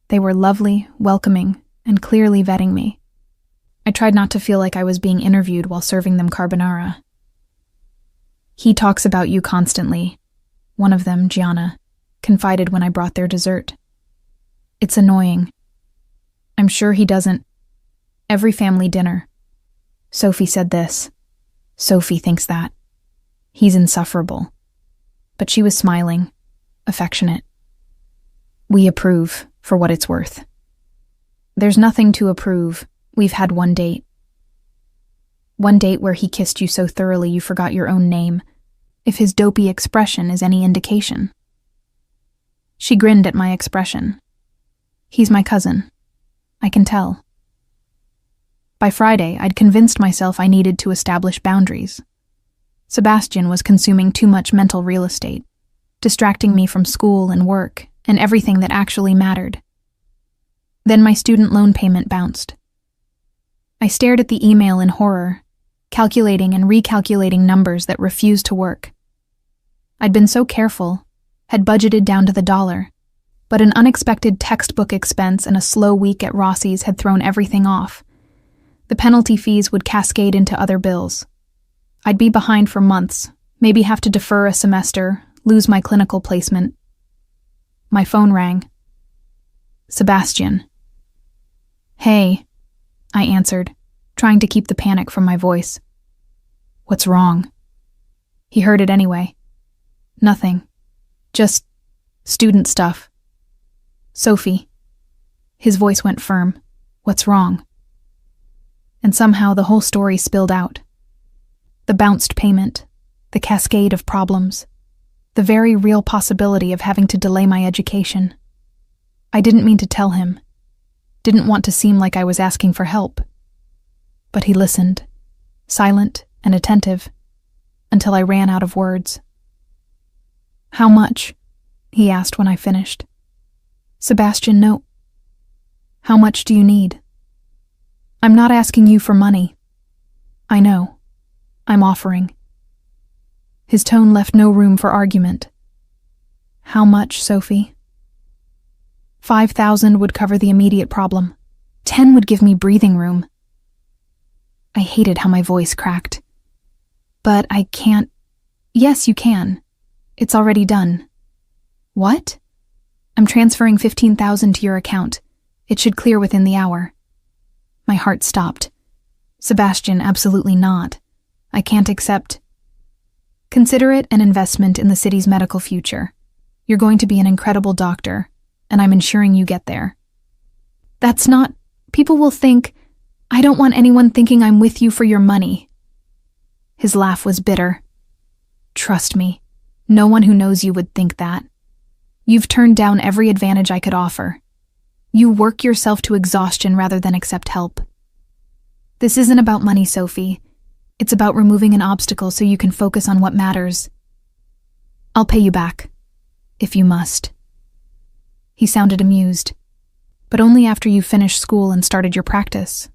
They were lovely, welcoming, and clearly vetting me. I tried not to feel like I was being interviewed while serving them carbonara. "He talks about you constantly," one of them, Gianna, confided when I brought their dessert. "It's annoying. I'm sure he doesn't. Every family dinner. Sophie said this. Sophie thinks that. He's insufferable." But she was smiling, affectionate. "We approve, for what it's worth." "There's nothing to approve. We've had one date." "One date where he kissed you so thoroughly you forgot your own name, if his dopey expression is any indication." She grinned at my expression. "He's my cousin. I can tell." By Friday, I'd convinced myself I needed to establish boundaries. Sebastian was consuming too much mental real estate, distracting me from school and work and everything that actually mattered. Then my student loan payment bounced. I stared at the email in horror, calculating and recalculating numbers that refused to work. I'd been so careful, had budgeted down to the dollar, but an unexpected textbook expense and a slow week at Rossi's had thrown everything off. The penalty fees would cascade into other bills. I'd be behind for months, maybe have to defer a semester, lose my clinical placement. My phone rang. "Sebastian." "Hey," I answered, trying to keep the panic from my voice. "What's wrong?" He heard it anyway. "Nothing. Just student stuff." "Sophie." His voice went firm. "What's wrong?" And somehow the whole story spilled out. The bounced payment, the cascade of problems, the very real possibility of having to delay my education. I didn't mean to tell him, didn't want to seem like I was asking for help. But he listened, silent and attentive, until I ran out of words. "How much?" he asked when I finished. "Sebastian, no." "How much do you need?" "I'm not asking you for money." "I know. I'm offering." His tone left no room for argument. "How much, Sophie?" 5,000 would cover the immediate problem. 10 would give me breathing room. I hated how my voice cracked. "But I can't." "Yes, you can. It's already done." "What?" "I'm transferring 15,000 to your account. It should clear within the hour." My heart stopped. "Sebastian, absolutely not. I can't accept." "Consider it an investment in the city's medical future. You're going to be an incredible doctor, and I'm ensuring you get there." "That's not... People will think... I don't want anyone thinking I'm with you for your money." His laugh was bitter. "Trust me, no one who knows you would think that. You've turned down every advantage I could offer. You work yourself to exhaustion rather than accept help. This isn't about money, Sophie. It's about removing an obstacle so you can focus on what matters. I'll pay you back, if you must." He sounded amused. "But only after you finished school and started your practice.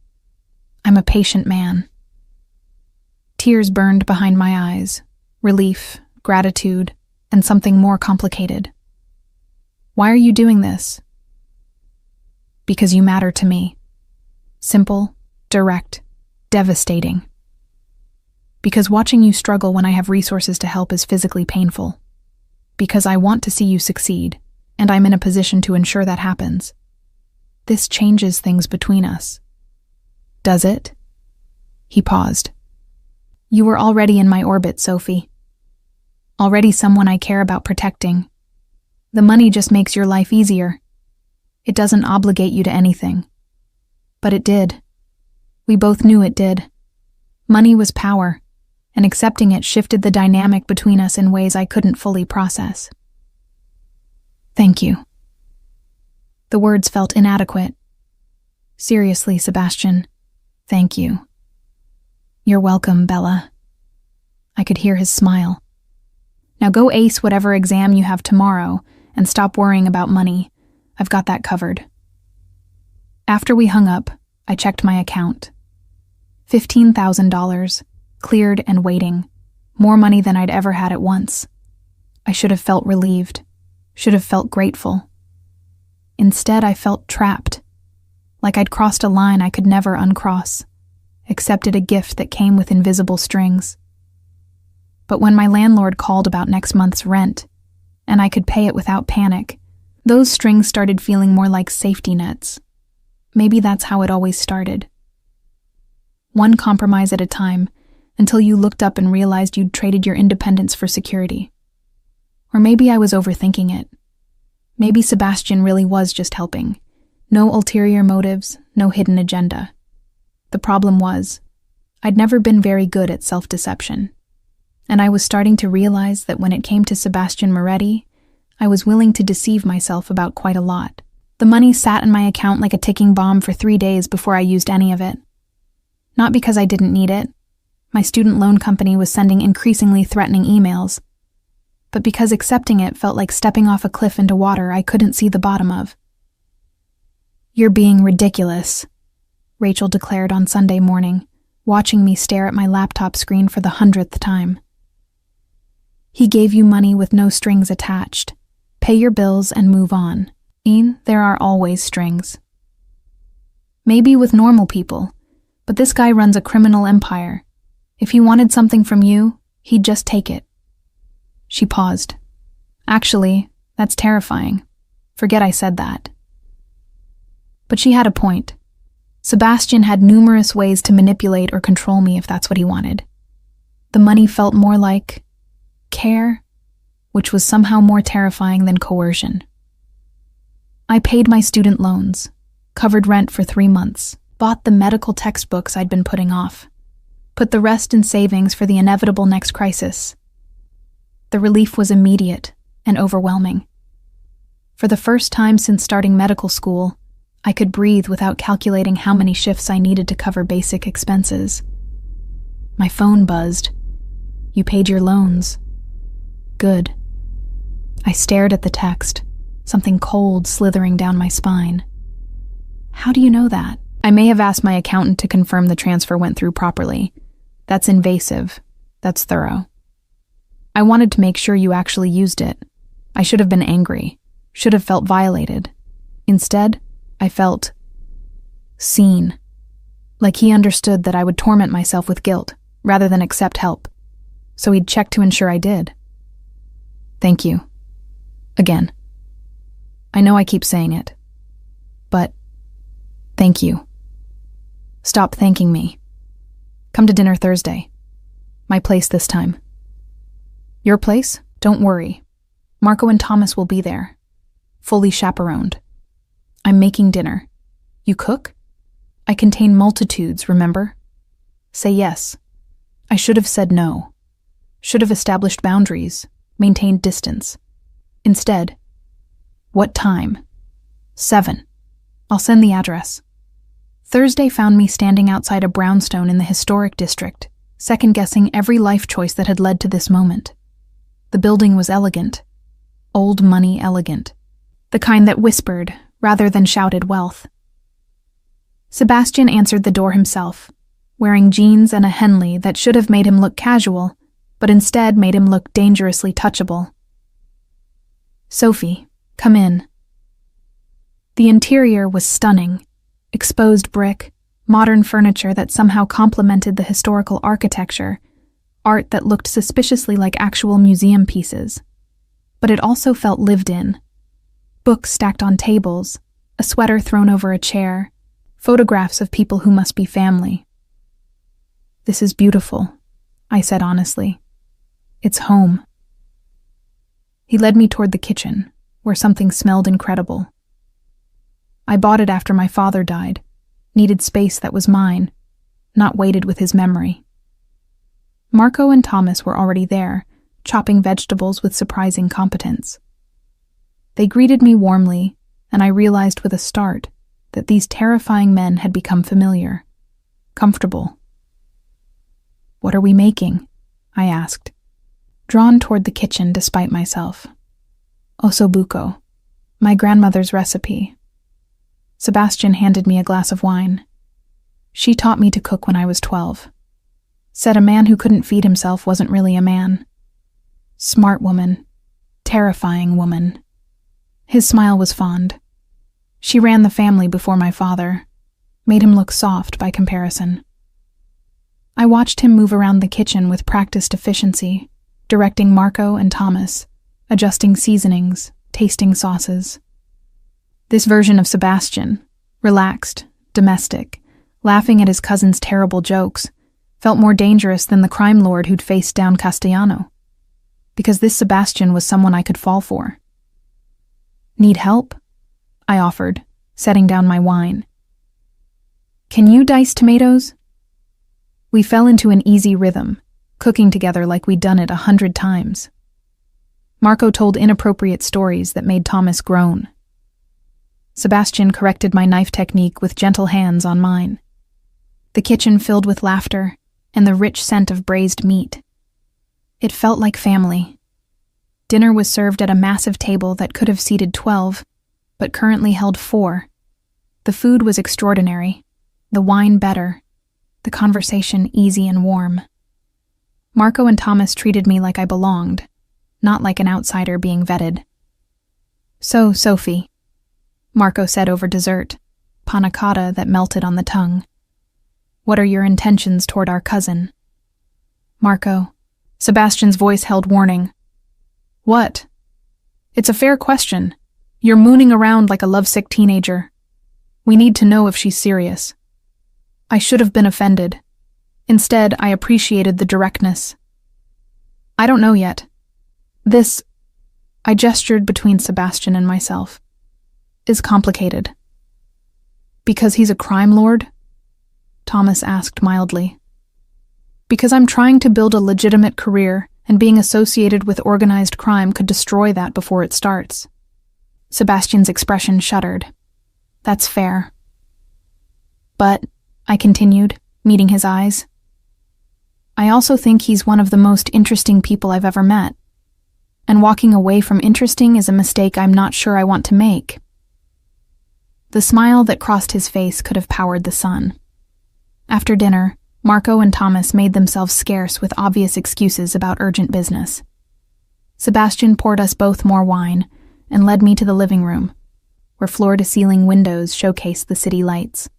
I'm a patient man." Tears burned behind my eyes, relief, gratitude, and something more complicated. "Why are you doing this?" "Because you matter to me. Simple, direct, Devastating. Because watching you struggle when I have resources to help is physically painful. Because I want to see you succeed, and I'm in a position to ensure that happens. This changes things between us. Does it? He paused. You were already in my orbit, Sophie. Already someone I care about protecting. The money just makes your life easier. It doesn't obligate you to anything. But it did. We both knew it did. Money was power, and accepting it shifted the dynamic between us in ways I couldn't fully process. Thank you. The words felt inadequate. Seriously, Sebastian, thank you. You're welcome, Bella. I could hear his smile. Now go ace whatever exam you have tomorrow and stop worrying about money. I've got that covered. After we hung up, I checked my account. $15,000, cleared and waiting. More money than I'd ever had at once. I should have felt relieved. Should have felt grateful. Instead, I felt trapped. Like I'd crossed a line I could never uncross. Accepted a gift that came with invisible strings. But when my landlord called about next month's rent, and I could pay it without panic, those strings started feeling more like safety nets. Maybe that's how it always started. One compromise at a time, until you looked up and realized you'd traded your independence for security. Or maybe I was overthinking it. Maybe Sebastian really was just helping. No ulterior motives, no hidden agenda. The problem was, I'd never been very good at self-deception. And I was starting to realize that when it came to Sebastian Moretti, I was willing to deceive myself about quite a lot. The money sat in my account like a ticking bomb for 3 days before I used any of it. Not because I didn't need it. My student loan company was sending increasingly threatening emails. But because accepting it felt like stepping off a cliff into water I couldn't see the bottom of. You're being ridiculous, Rachel declared on Sunday morning, watching me stare at my laptop screen for the 100th time. He gave you money with no strings attached. Pay your bills and move on. There are always strings. Maybe with normal people, but this guy runs a criminal empire. If he wanted something from you, he'd just take it. She paused. Actually, that's terrifying. Forget I said that. But she had a point. Sebastian had numerous ways to manipulate or control me if that's what he wanted. The money felt more like care, which was somehow more terrifying than coercion. I paid my student loans, covered rent for 3 months, bought the medical textbooks I'd been putting off, put the rest in savings for the inevitable next crisis. The relief was immediate and overwhelming. For the first time since starting medical school, I could breathe without calculating how many shifts I needed to cover basic expenses. My phone buzzed. You paid your loans. Good. I stared at the text, something cold slithering down my spine. How do you know that? I may have asked my accountant to confirm the transfer went through properly. That's invasive. That's thorough. I wanted to make sure you actually used it. I should have been angry, should have felt violated. Instead, I felt seen. Like he understood that I would torment myself with guilt, rather than accept help. So he'd check to ensure I did. Thank you. Again. I know I keep saying it. But thank you. Stop thanking me. Come to dinner Thursday. My place this time. Your place? Don't worry. Marco and Thomas will be there. Fully chaperoned. I'm making dinner. You cook? I contain multitudes, remember? Say yes. I should have said no. Should have established boundaries, maintained distance. Instead, what time? 7. I'll send the address. Thursday found me standing outside a brownstone in the historic district, second-guessing every life choice that had led to this moment. The building was elegant. Old money elegant. The kind that whispered, rather than shouted wealth. Sebastian answered the door himself, wearing jeans and a Henley that should have made him look casual, but instead made him look dangerously touchable. Sophie, come in. The interior was stunning. Exposed brick, modern furniture that somehow complemented the historical architecture, art that looked suspiciously like actual museum pieces. But it also felt lived in. Books stacked on tables, a sweater thrown over a chair, photographs of people who must be family. "This is beautiful," I said honestly. "It's home." He led me toward the kitchen, where something smelled incredible. I bought it after my father died, needed space that was mine, not weighted with his memory. Marco and Thomas were already there, chopping vegetables with surprising competence. They greeted me warmly, and I realized with a start that these terrifying men had become familiar, comfortable. "What are we making?" I asked, drawn toward the kitchen despite myself. "Ossobuco, my grandmother's recipe." Sebastian handed me a glass of wine. "She taught me to cook when I was 12. Said a man who couldn't feed himself wasn't really a man. Smart woman, terrifying woman." His smile was fond. She ran the family before my father, made him look soft by comparison. I watched him move around the kitchen with practiced efficiency, directing Marco and Thomas, adjusting seasonings, tasting sauces. This version of Sebastian, relaxed, domestic, laughing at his cousin's terrible jokes, felt more dangerous than the crime lord who'd faced down Castellano, because this Sebastian was someone I could fall for. "Need help?" I offered, setting down my wine. "Can you dice tomatoes?" We fell into an easy rhythm, cooking together like we'd done it 100 times. Marco told inappropriate stories that made Thomas groan. Sebastian corrected my knife technique with gentle hands on mine. The kitchen filled with laughter and the rich scent of braised meat. It felt like family. Dinner was served at a massive table that could have seated 12, but currently held 4. The food was extraordinary, the wine better, the conversation easy and warm. Marco and Thomas treated me like I belonged, not like an outsider being vetted. "So, Sophie," Marco said over dessert, panna cotta that melted on the tongue. "What are your intentions toward our cousin?" "Marco," Sebastian's voice held warning. "What?" "It's a fair question. You're mooning around like a lovesick teenager. We need to know if she's serious." I should have been offended. Instead, I appreciated the directness. "I don't know yet. This," I gestured between Sebastian and myself, "is complicated." "Because he's a crime lord?" Thomas asked mildly. "Because I'm trying to build a legitimate career, and being associated with organized crime could destroy that before it starts." Sebastian's expression shuddered. "That's fair." "But," I continued, meeting his eyes, "I also think he's one of the most interesting people I've ever met. And walking away from interesting is a mistake I'm not sure I want to make." The smile that crossed his face could have powered the sun. After dinner, Marco and Thomas made themselves scarce with obvious excuses about urgent business. Sebastian poured us both more wine and led me to the living room, where floor-to-ceiling windows showcased the city lights.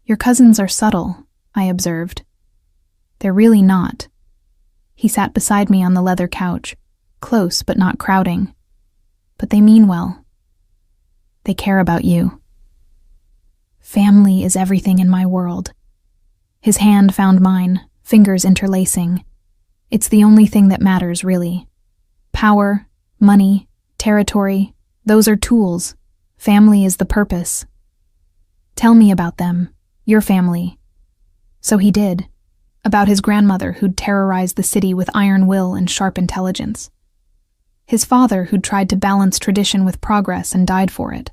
"Your cousins are subtle," I observed. "They're really not." He sat beside me on the leather couch, close but not crowding. "But they mean well. They care about you." Family is everything in my world. His hand found mine, fingers interlacing. It's the only thing that matters, really. Power, money, territory, those are tools. Family is the purpose. "Tell me about them, your family." So he did. About his grandmother who'd terrorized the city with iron will and sharp intelligence. His father who'd tried to balance tradition with progress and died for it.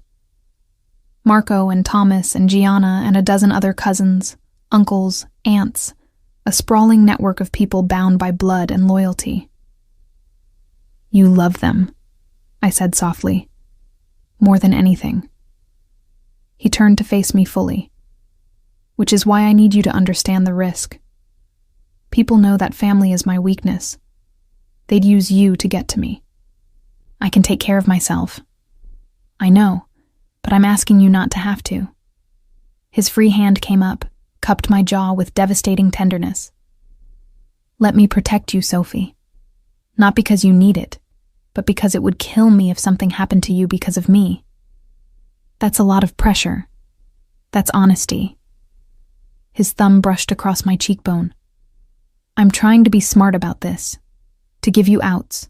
Marco and Thomas and Gianna and a dozen other cousins, uncles, aunts, a sprawling network of people bound by blood and loyalty. "You love them," I said softly. "More than anything." He turned to face me fully. "Which is why I need you to understand the risk. People know that family is my weakness. They'd use you to get to me. I can take care of myself. I know, but I'm asking you not to have to. His free hand came up, cupped my jaw with devastating tenderness. Let me protect you, Sophie. Not because you need it, but because it would kill me if something happened to you because of me. That's a lot of pressure. That's honesty. His thumb brushed across my cheekbone. I'm trying to be smart about this, to give you outs,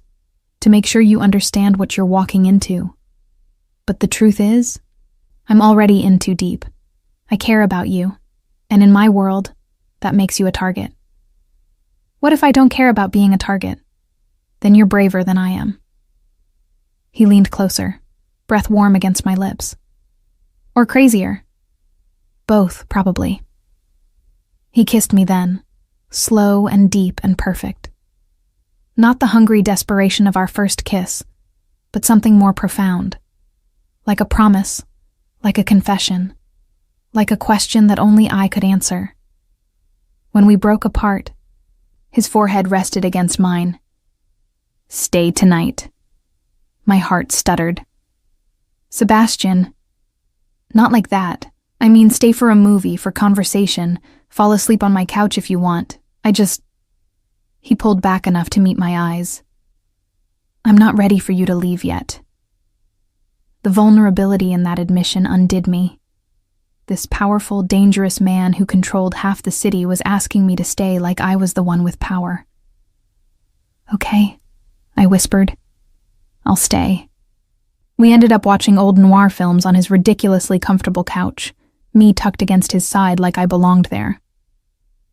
to make sure you understand what you're walking into. But the truth is, I'm already in too deep. I care about you, and in my world, that makes you a target. What if I don't care about being a target? Then you're braver than I am. He leaned closer, breath warm against my lips. Or crazier. Both, probably. He kissed me then, slow and deep and perfect. Not the hungry desperation of our first kiss, but something more profound. Like a promise, like a confession, like a question that only I could answer. When we broke apart, his forehead rested against mine. Stay tonight. My heart stuttered. Sebastian, not like that. I mean, stay for a movie, for conversation, fall asleep on my couch if you want. He pulled back enough to meet my eyes. I'm not ready for you to leave yet. The vulnerability in that admission undid me. This powerful, dangerous man who controlled half the city was asking me to stay like I was the one with power. Okay, I whispered. I'll stay. We ended up watching old noir films on his ridiculously comfortable couch, me tucked against his side like I belonged there.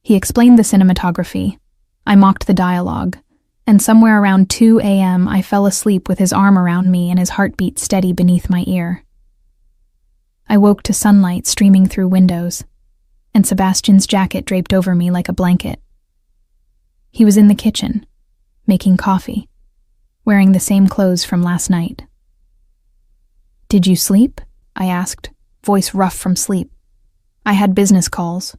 He explained the cinematography. I mocked the dialogue, and somewhere around 2 a.m. I fell asleep with his arm around me and his heartbeat steady beneath my ear. I woke to sunlight streaming through windows, and Sebastian's jacket draped over me like a blanket. He was in the kitchen, making coffee, wearing the same clothes from last night. Did you sleep? I asked, voice rough from sleep. I had business calls.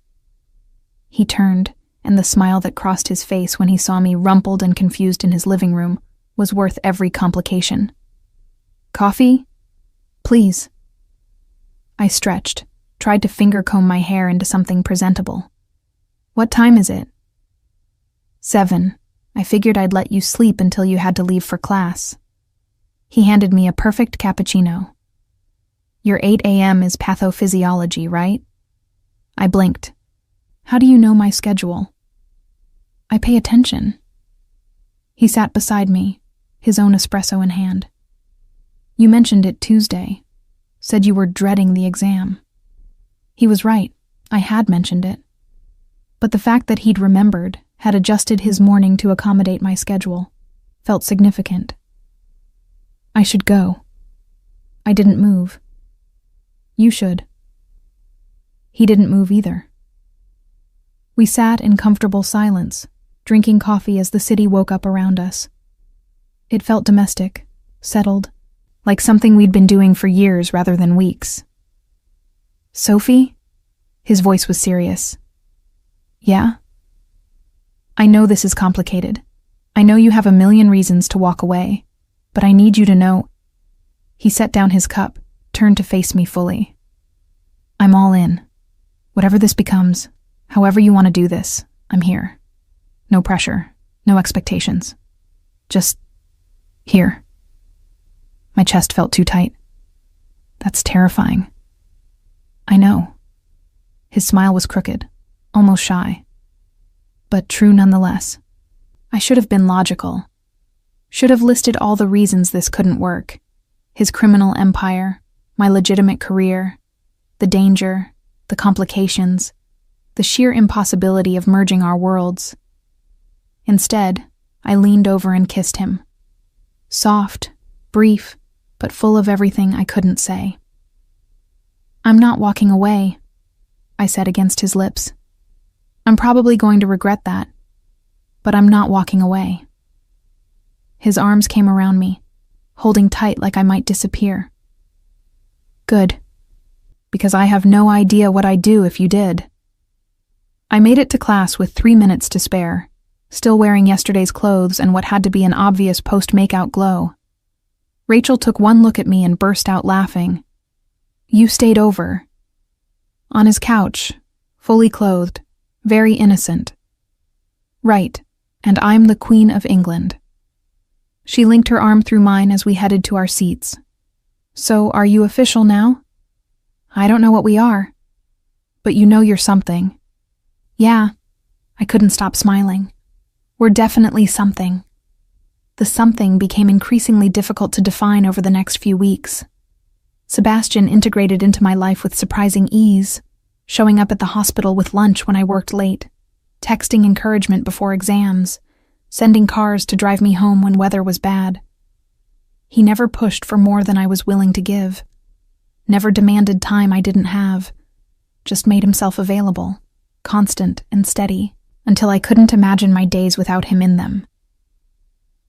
He turned, and the smile that crossed his face when he saw me rumpled and confused in his living room was worth every complication. Coffee? Please. I stretched, tried to finger comb my hair into something presentable. What time is it? 7. I figured I'd let you sleep until you had to leave for class. He handed me a perfect cappuccino. Your 8 a.m. is pathophysiology, right? I blinked. How do you know my schedule? I pay attention. He sat beside me, his own espresso in hand. You mentioned it Tuesday. Said you were dreading the exam. He was right. I had mentioned it. But the fact that he'd remembered, had adjusted his morning to accommodate my schedule, felt significant. I should go. I didn't move. You should. He didn't move either. We sat in comfortable silence, drinking coffee as the city woke up around us. It felt domestic, settled, like something we'd been doing for years rather than weeks. Sophie? His voice was serious. Yeah? I know this is complicated. I know you have a million reasons to walk away, but I need you to know. He set down his cup, turned to face me fully. I'm all in. Whatever this becomes, however you want to do this, I'm here. No pressure, no expectations. Just here. My chest felt too tight. That's terrifying. I know. His smile was crooked, almost shy. But true nonetheless. I should have been logical. Should have listed all the reasons this couldn't work. His criminal empire, my legitimate career, the danger, the complications, the sheer impossibility of merging our worlds. Instead, I leaned over and kissed him. Soft, brief, but full of everything I couldn't say. I'm not walking away, I said against his lips. I'm probably going to regret that, but I'm not walking away. His arms came around me, holding tight like I might disappear. Good, because I have no idea what I'd do if you did. I made it to class with 3 minutes to spare, still wearing yesterday's clothes and what had to be an obvious post-makeout glow. Rachel took one look at me and burst out laughing. You stayed over. On his couch, fully clothed, very innocent. Right, and I'm the Queen of England. She linked her arm through mine as we headed to our seats. So, are you official now? I don't know what we are. But you know you're something. Yeah, I couldn't stop smiling. We're definitely something. The something became increasingly difficult to define over the next few weeks. Sebastian integrated into my life with surprising ease, showing up at the hospital with lunch when I worked late, texting encouragement before exams, sending cars to drive me home when weather was bad. He never pushed for more than I was willing to give, never demanded time I didn't have, just made himself available, constant and steady, until I couldn't imagine my days without him in them.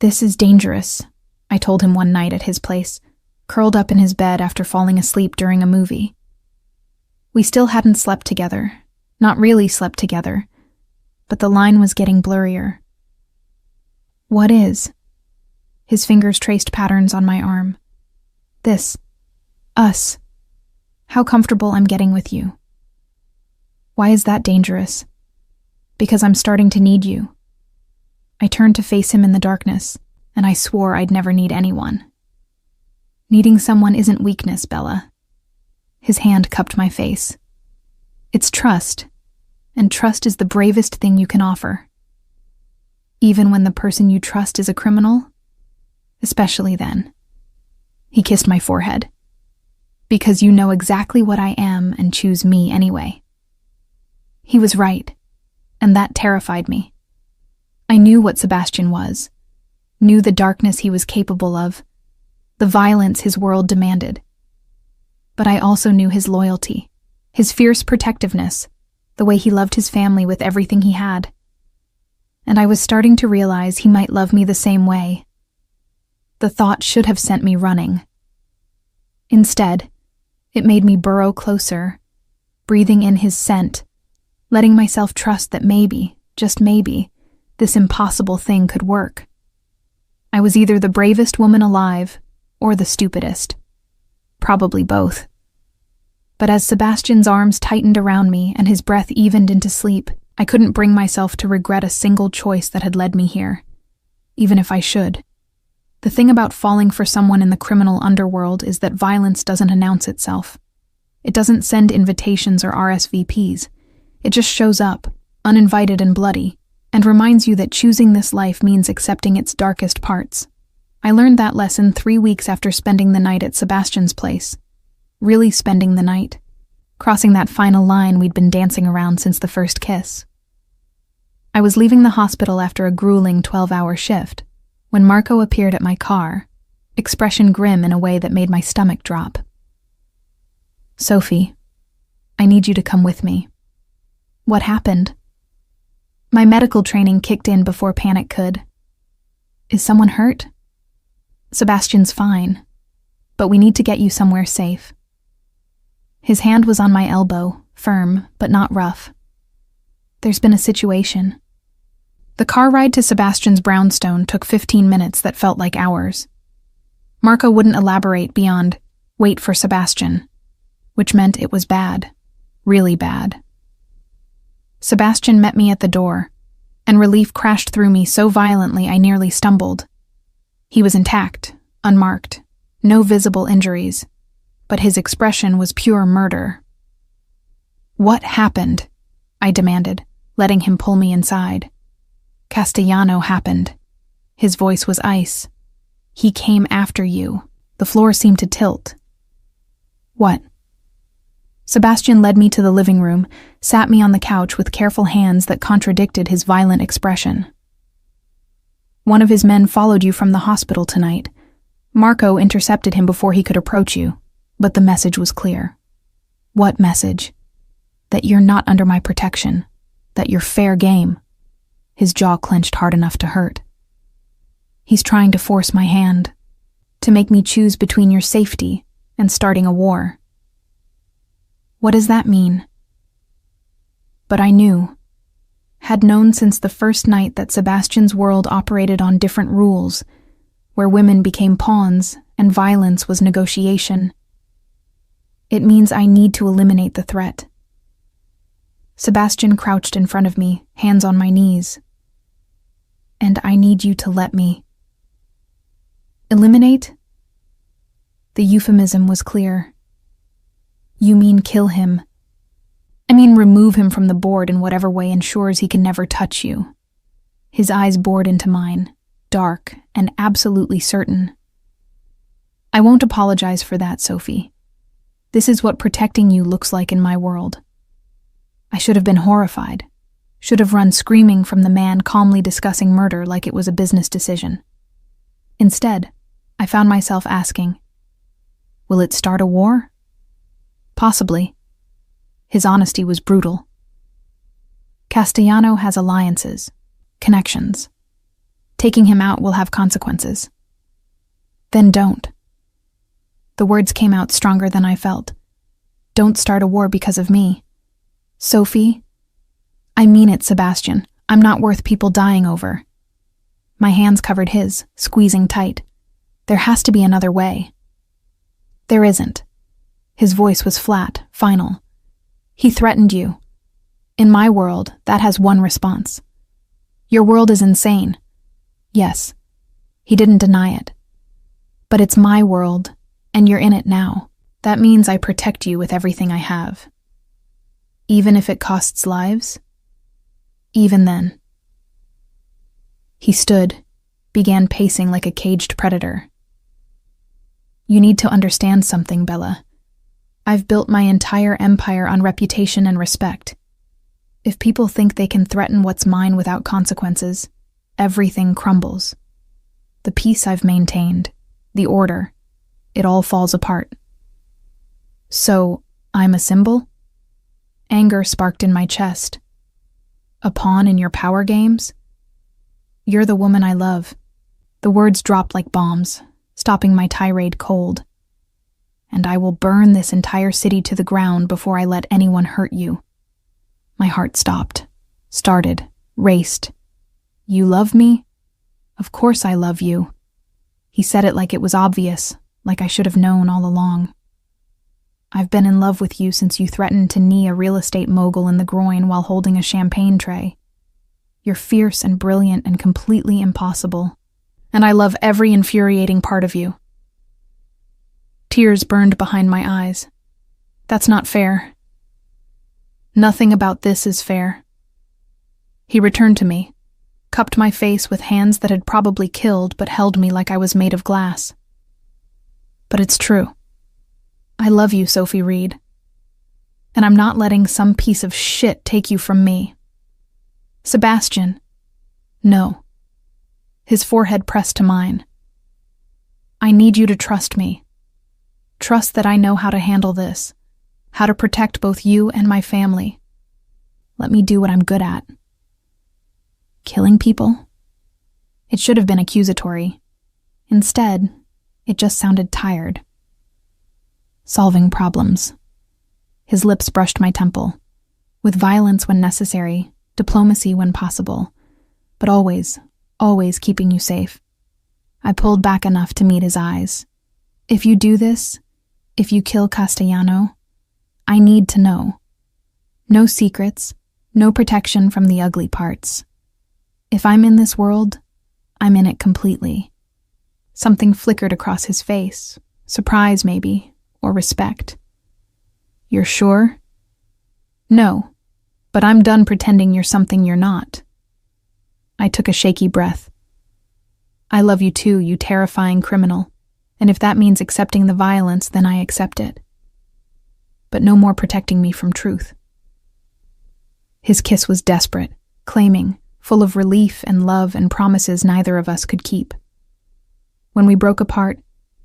This is dangerous, I told him one night at his place, curled up in his bed after falling asleep during a movie. We still hadn't slept together, not really slept together, but the line was getting blurrier. What is? His fingers traced patterns on my arm. This. Us. How comfortable I'm getting with you. Why is that dangerous? Because I'm starting to need you. I turned to face him in the darkness, and I swore I'd never need anyone. Needing someone isn't weakness, Bella. His hand cupped my face. It's trust, and trust is the bravest thing you can offer. Even when the person you trust is a criminal? Especially then. He kissed my forehead. Because you know exactly what I am and choose me anyway. He was right, and that terrified me. I knew what Sebastian was, knew the darkness he was capable of, the violence his world demanded. But I also knew his loyalty, his fierce protectiveness, the way he loved his family with everything he had. And I was starting to realize he might love me the same way. The thought should have sent me running. Instead, it made me burrow closer, breathing in his scent, letting myself trust that maybe, just maybe, this impossible thing could work. I was either the bravest woman alive or the stupidest. Probably both. But as Sebastian's arms tightened around me and his breath evened into sleep, I couldn't bring myself to regret a single choice that had led me here, even if I should. The thing about falling for someone in the criminal underworld is that violence doesn't announce itself. It doesn't send invitations or RSVPs. It just shows up, uninvited and bloody, and reminds you that choosing this life means accepting its darkest parts. I learned that lesson 3 weeks after spending the night at Sebastian's place. Really spending the night. Crossing that final line we'd been dancing around since the first kiss. I was leaving the hospital after a grueling 12-hour shift when Marco appeared at my car, expression grim in a way that made my stomach drop. Sophie, I need you to come with me. What happened? My medical training kicked in before panic could. Is someone hurt? Sebastian's fine, but we need to get you somewhere safe. His hand was on my elbow, firm, but not rough. There's been a situation. The car ride to Sebastian's brownstone took 15 minutes that felt like hours. Marco wouldn't elaborate beyond, wait for Sebastian, which meant it was bad, really bad. Sebastian met me at the door, and relief crashed through me so violently I nearly stumbled. He was intact, unmarked, no visible injuries, but his expression was pure murder. What happened? I demanded, letting him pull me inside. Castellano happened. His voice was ice. He came after you. The floor seemed to tilt. What? Sebastian led me to the living room, sat me on the couch with careful hands that contradicted his violent expression. One of his men followed you from the hospital tonight. Marco intercepted him before he could approach you, but the message was clear. What message? That you're not under my protection, that you're fair game. His jaw clenched hard enough to hurt. He's trying to force my hand, to make me choose between your safety and starting a war. What does that mean? But I knew, had known since the first night that Sebastian's world operated on different rules, where women became pawns and violence was negotiation. It means I need to eliminate the threat, Sebastian crouched in front of me, hands on my knees. And I need you to let me. Eliminate? The euphemism was clear. You mean kill him. I mean remove him from the board in whatever way ensures he can never touch you. His eyes bored into mine, dark and absolutely certain. I won't apologize for that, Sophie. This is what protecting you looks like in my world. I should have been horrified, should have run screaming from the man calmly discussing murder like it was a business decision. Instead, I found myself asking, will it start a war? Possibly. His honesty was brutal. Castellano has alliances, connections. Taking him out will have consequences. Then don't. The words came out stronger than I felt. Don't start a war because of me. Sophie? I mean it, Sebastian. I'm not worth people dying over. My hands covered his, squeezing tight. There has to be another way. There isn't. His voice was flat, final. He threatened you. In my world, that has one response. Your world is insane. Yes, he didn't deny it. But it's my world, and you're in it now. That means I protect you with everything I have. Even if it costs lives? Even then. He stood, began pacing like a caged predator. You need to understand something, Bella. I've built my entire empire on reputation and respect. If people think they can threaten what's mine without consequences, everything crumbles. The peace I've maintained, the order, it all falls apart. So, I'm a symbol? Anger sparked in my chest. A pawn in your power games? You're the woman I love. The words dropped like bombs, stopping my tirade cold. And I will burn this entire city to the ground before I let anyone hurt you. My heart stopped, started, raced. You love me? Of course I love you. He said it like it was obvious, like I should have known all along. I've been in love with you since you threatened to knee a real estate mogul in the groin while holding a champagne tray. You're fierce and brilliant and completely impossible, and I love every infuriating part of you. Tears burned behind my eyes. That's not fair. Nothing about this is fair. He returned to me, cupped my face with hands that had probably killed but held me like I was made of glass. But it's true. I love you, Sophie Reed. And I'm not letting some piece of shit take you from me. Sebastian. No. His forehead pressed to mine. I need you to trust me. Trust that I know how to handle this, how to protect both you and my family. Let me do what I'm good at. Killing people? It should have been accusatory. Instead, it just sounded tired. Solving problems. His lips brushed my temple, with violence when necessary, diplomacy when possible, but always, always keeping you safe. I pulled back enough to meet his eyes. If you do this, if you kill Castellano, I need to know. No secrets, no protection from the ugly parts. If I'm in this world, I'm in it completely. Something flickered across his face, surprise maybe, or respect. You're sure? No, but I'm done pretending you're something you're not. I took a shaky breath. I love you too, you terrifying criminal. And if that means accepting the violence, then I accept it. But no more protecting me from truth. His kiss was desperate, claiming, full of relief and love and promises neither of us could keep. When we broke apart,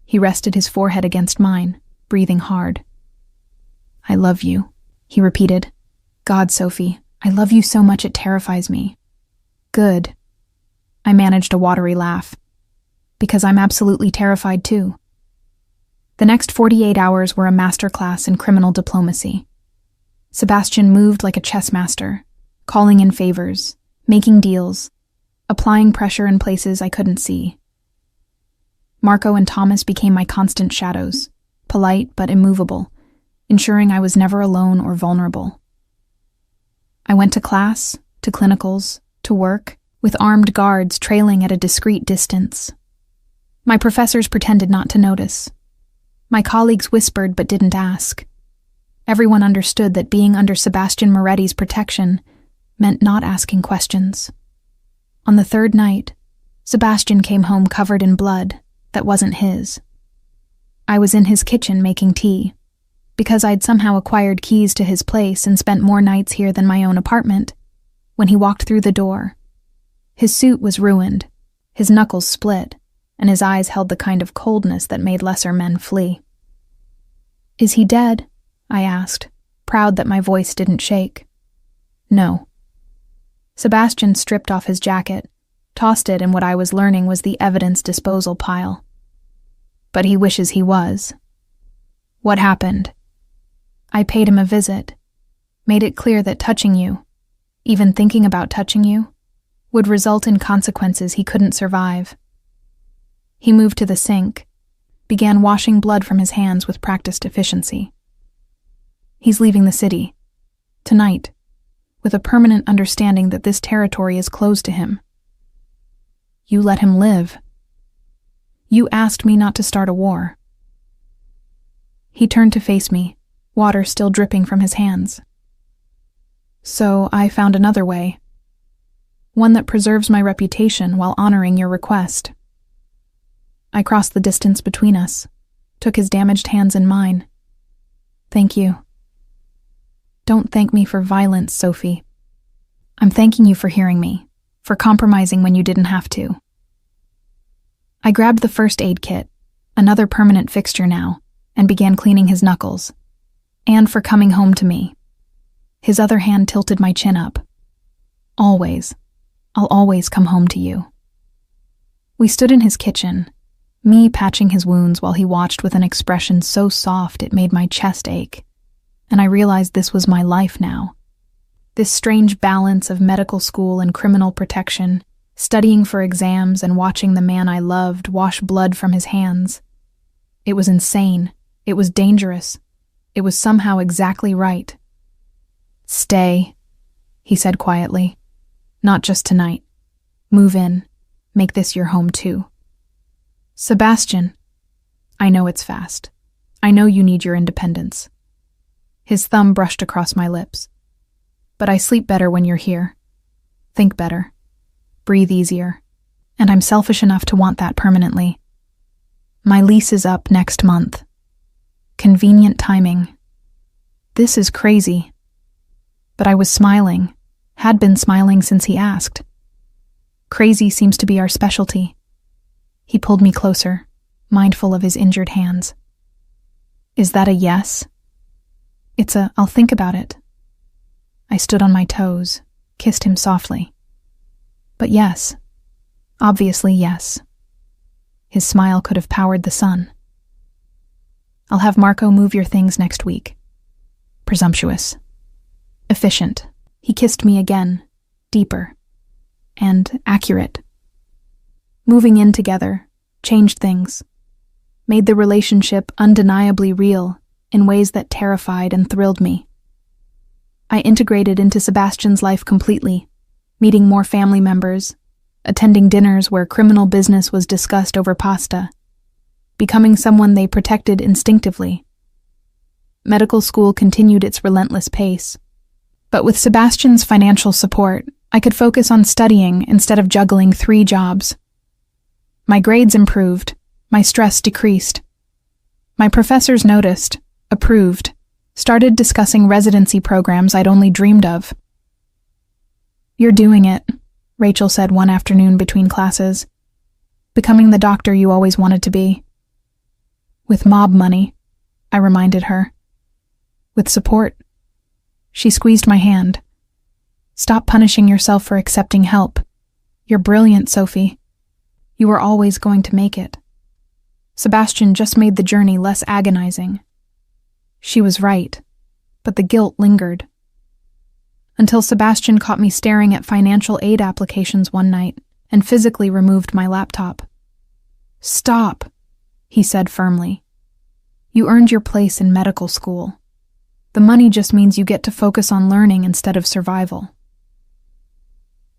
he rested his forehead against mine, breathing hard. I love you, he repeated. God, Sophie, I love you so much it terrifies me. Good. I managed a watery laugh. Because I'm absolutely terrified too. The next 48 hours were a masterclass in criminal diplomacy. Sebastian moved like a chess master, calling in favors, making deals, applying pressure in places I couldn't see. Marco and Thomas became my constant shadows, polite but immovable, ensuring I was never alone or vulnerable. I went to class, to clinicals, to work, with armed guards trailing at a discreet distance. My professors pretended not to notice. My colleagues whispered but didn't ask. Everyone understood that being under Sebastian Moretti's protection meant not asking questions. On the third night, Sebastian came home covered in blood that wasn't his. I was in his kitchen making tea. Because I'd somehow acquired keys to his place and spent more nights here than my own apartment, when he walked through the door, his suit was ruined, his knuckles split, and his eyes held the kind of coldness that made lesser men flee. "Is he dead?" I asked, proud that my voice didn't shake. "No." Sebastian stripped off his jacket, tossed it in what I was learning was the evidence disposal pile. "But he wishes he was." "What happened?" I paid him a visit, made it clear that touching you, even thinking about touching you, would result in consequences he couldn't survive. He moved to the sink, began washing blood from his hands with practiced efficiency. He's leaving the city, tonight, with a permanent understanding that this territory is closed to him. You let him live. You asked me not to start a war. He turned to face me, water still dripping from his hands. So I found another way, one that preserves my reputation while honoring your request. I crossed the distance between us, took his damaged hands in mine. Thank you. Don't thank me for violence, Sophie. I'm thanking you for hearing me, for compromising when you didn't have to. I grabbed the first aid kit, another permanent fixture now, and began cleaning his knuckles, and for coming home to me. His other hand tilted my chin up. Always. I'll always come home to you. We stood in his kitchen, me patching his wounds while he watched with an expression so soft it made my chest ache, and I realized this was my life now. This strange balance of medical school and criminal protection, studying for exams and watching the man I loved wash blood from his hands. It was insane. It was dangerous. It was somehow exactly right. Stay, he said quietly. Not just tonight. Move in. Make this your home too. Sebastian, I know it's fast. I know you need your independence. His thumb brushed across my lips. But I sleep better when you're here. Think better. Breathe easier. And I'm selfish enough to want that permanently. My lease is up next month. Convenient timing. This is crazy. But I was smiling, had been smiling since he asked. Crazy seems to be our specialty. He pulled me closer, mindful of his injured hands. Is that a yes? It's a, I'll think about it. I stood on my toes, kissed him softly. But yes. Obviously yes. His smile could have powered the sun. I'll have Marco move your things next week. Presumptuous. Efficient. He kissed me again, deeper. And accurate. Moving in together, changed things. Made the relationship undeniably real in ways that terrified and thrilled me. I integrated into Sebastian's life completely, meeting more family members, attending dinners where criminal business was discussed over pasta, becoming someone they protected instinctively. Medical school continued its relentless pace, but with Sebastian's financial support, I could focus on studying instead of juggling 3 jobs. My grades improved, my stress decreased. My professors noticed, approved, started discussing residency programs I'd only dreamed of. You're doing it, Rachel said one afternoon between classes. Becoming the doctor you always wanted to be. With mob money, I reminded her. With support. She squeezed my hand. Stop punishing yourself for accepting help. You're brilliant, Sophie. You were always going to make it. Sebastian just made the journey less agonizing. She was right, but the guilt lingered. Until Sebastian caught me staring at financial aid applications one night and physically removed my laptop. Stop, he said firmly. You earned your place in medical school. The money just means you get to focus on learning instead of survival.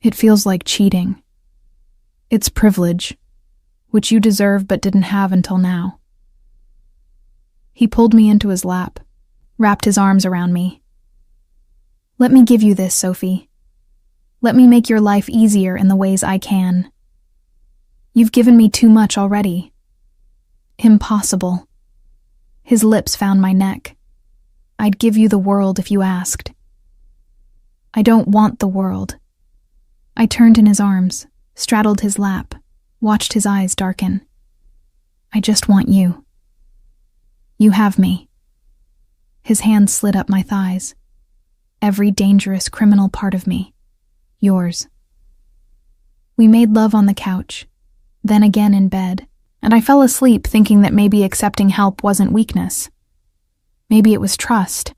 It feels like cheating. It's privilege, which you deserve but didn't have until now. He pulled me into his lap, wrapped his arms around me. Let me give you this, Sophie. Let me make your life easier in the ways I can. You've given me too much already. Impossible. His lips found my neck. I'd give you the world if you asked. I don't want the world. I turned in his arms, straddled his lap, watched his eyes darken. I just want you. You have me. His hand slid up my thighs. Every dangerous criminal part of me. Yours. We made love on the couch, then again in bed, and I fell asleep thinking that maybe accepting help wasn't weakness. Maybe it was trust.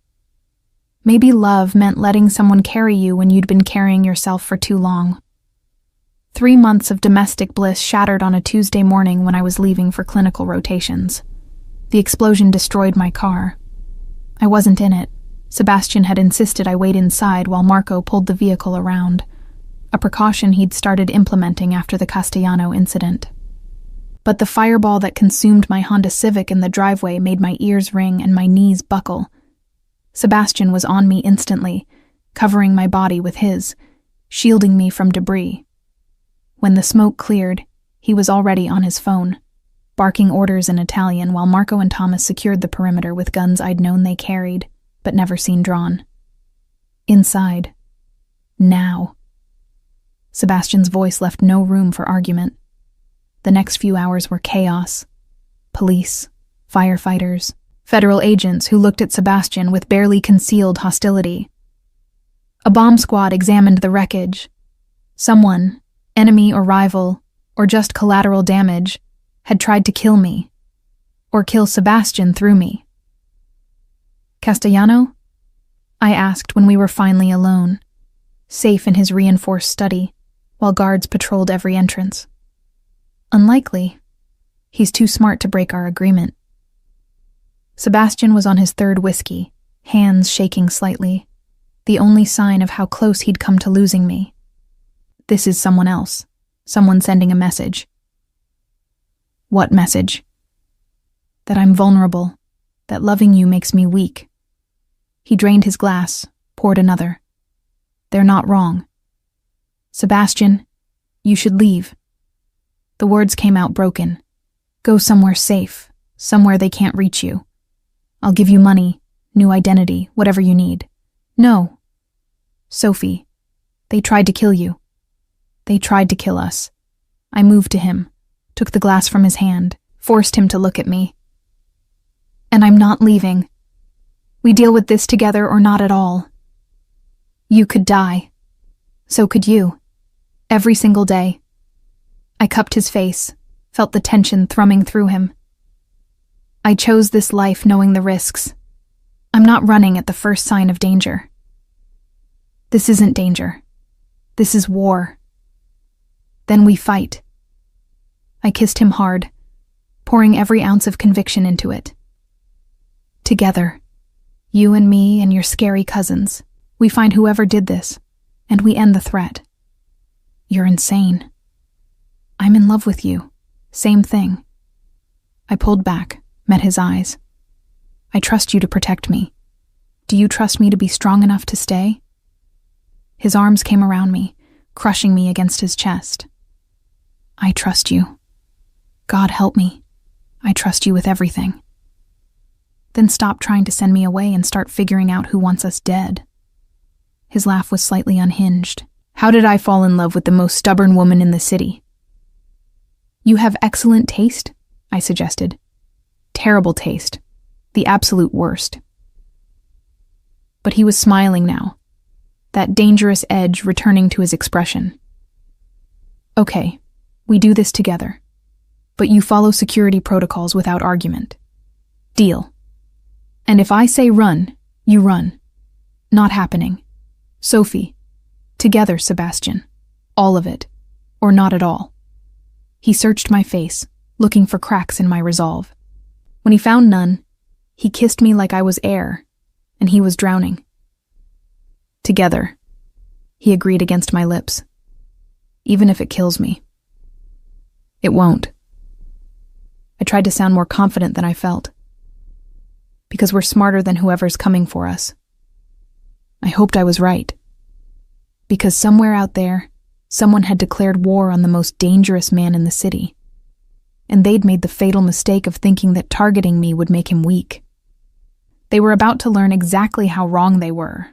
Maybe love meant letting someone carry you when you'd been carrying yourself for too long. 3 months of domestic bliss shattered on a Tuesday morning when I was leaving for clinical rotations. The explosion destroyed my car. I wasn't in it. Sebastian had insisted I wait inside while Marco pulled the vehicle around, a precaution he'd started implementing after the Castellano incident. But the fireball that consumed my Honda Civic in the driveway made my ears ring and my knees buckle. Sebastian was on me instantly, covering my body with his, shielding me from debris. When the smoke cleared, he was already on his phone, barking orders in Italian while Marco and Thomas secured the perimeter with guns I'd known they carried, but never seen drawn. Inside. Now. Sebastian's voice left no room for argument. The next few hours were chaos. Police, firefighters, federal agents who looked at Sebastian with barely concealed hostility. A bomb squad examined the wreckage. Someone, enemy or rival, or just collateral damage, had tried to kill me, or kill Sebastian through me. Castellano? I asked when we were finally alone, safe in his reinforced study, while guards patrolled every entrance. Unlikely. He's too smart to break our agreement. Sebastian was on his third whiskey, hands shaking slightly, the only sign of how close he'd come to losing me. This is someone else, someone sending a message. What message? That I'm vulnerable, that loving you makes me weak. He drained his glass, poured another. They're not wrong. Sebastian, you should leave. The words came out broken. Go somewhere safe, somewhere they can't reach you. I'll give you money, new identity, whatever you need. No. Sophie, they tried to kill you. They tried to kill us. I moved to him, took the glass from his hand, forced him to look at me. And I'm not leaving. We deal with this together or not at all. You could die. So could you. Every single day. I cupped his face, felt the tension thrumming through him. I chose this life knowing the risks. I'm not running at the first sign of danger. This isn't danger. This is war. Then we fight. I kissed him hard, pouring every ounce of conviction into it. Together, you and me and your scary cousins, we find whoever did this, and we end the threat. You're insane. I'm in love with you. Same thing. I pulled back, met his eyes. I trust you to protect me. Do you trust me to be strong enough to stay? His arms came around me, crushing me against his chest. I trust you. God help me. I trust you with everything. Then stop trying to send me away and start figuring out who wants us dead. His laugh was slightly unhinged. How did I fall in love with the most stubborn woman in the city? You have excellent taste, I suggested. Terrible taste. The absolute worst. But he was smiling now, that dangerous edge returning to his expression. Okay, we do this together, but you follow security protocols without argument. Deal. And if I say run, you run. Not happening. Sophie. Together, Sebastian. All of it. Or not at all. He searched my face, looking for cracks in my resolve. When he found none, he kissed me like I was air, and he was drowning. Together, he agreed against my lips. Even if it kills me. It won't. I tried to sound more confident than I felt. Because we're smarter than whoever's coming for us. I hoped I was right. Because somewhere out there, someone had declared war on the most dangerous man in the city. And they'd made the fatal mistake of thinking that targeting me would make him weak. They were about to learn exactly how wrong they were.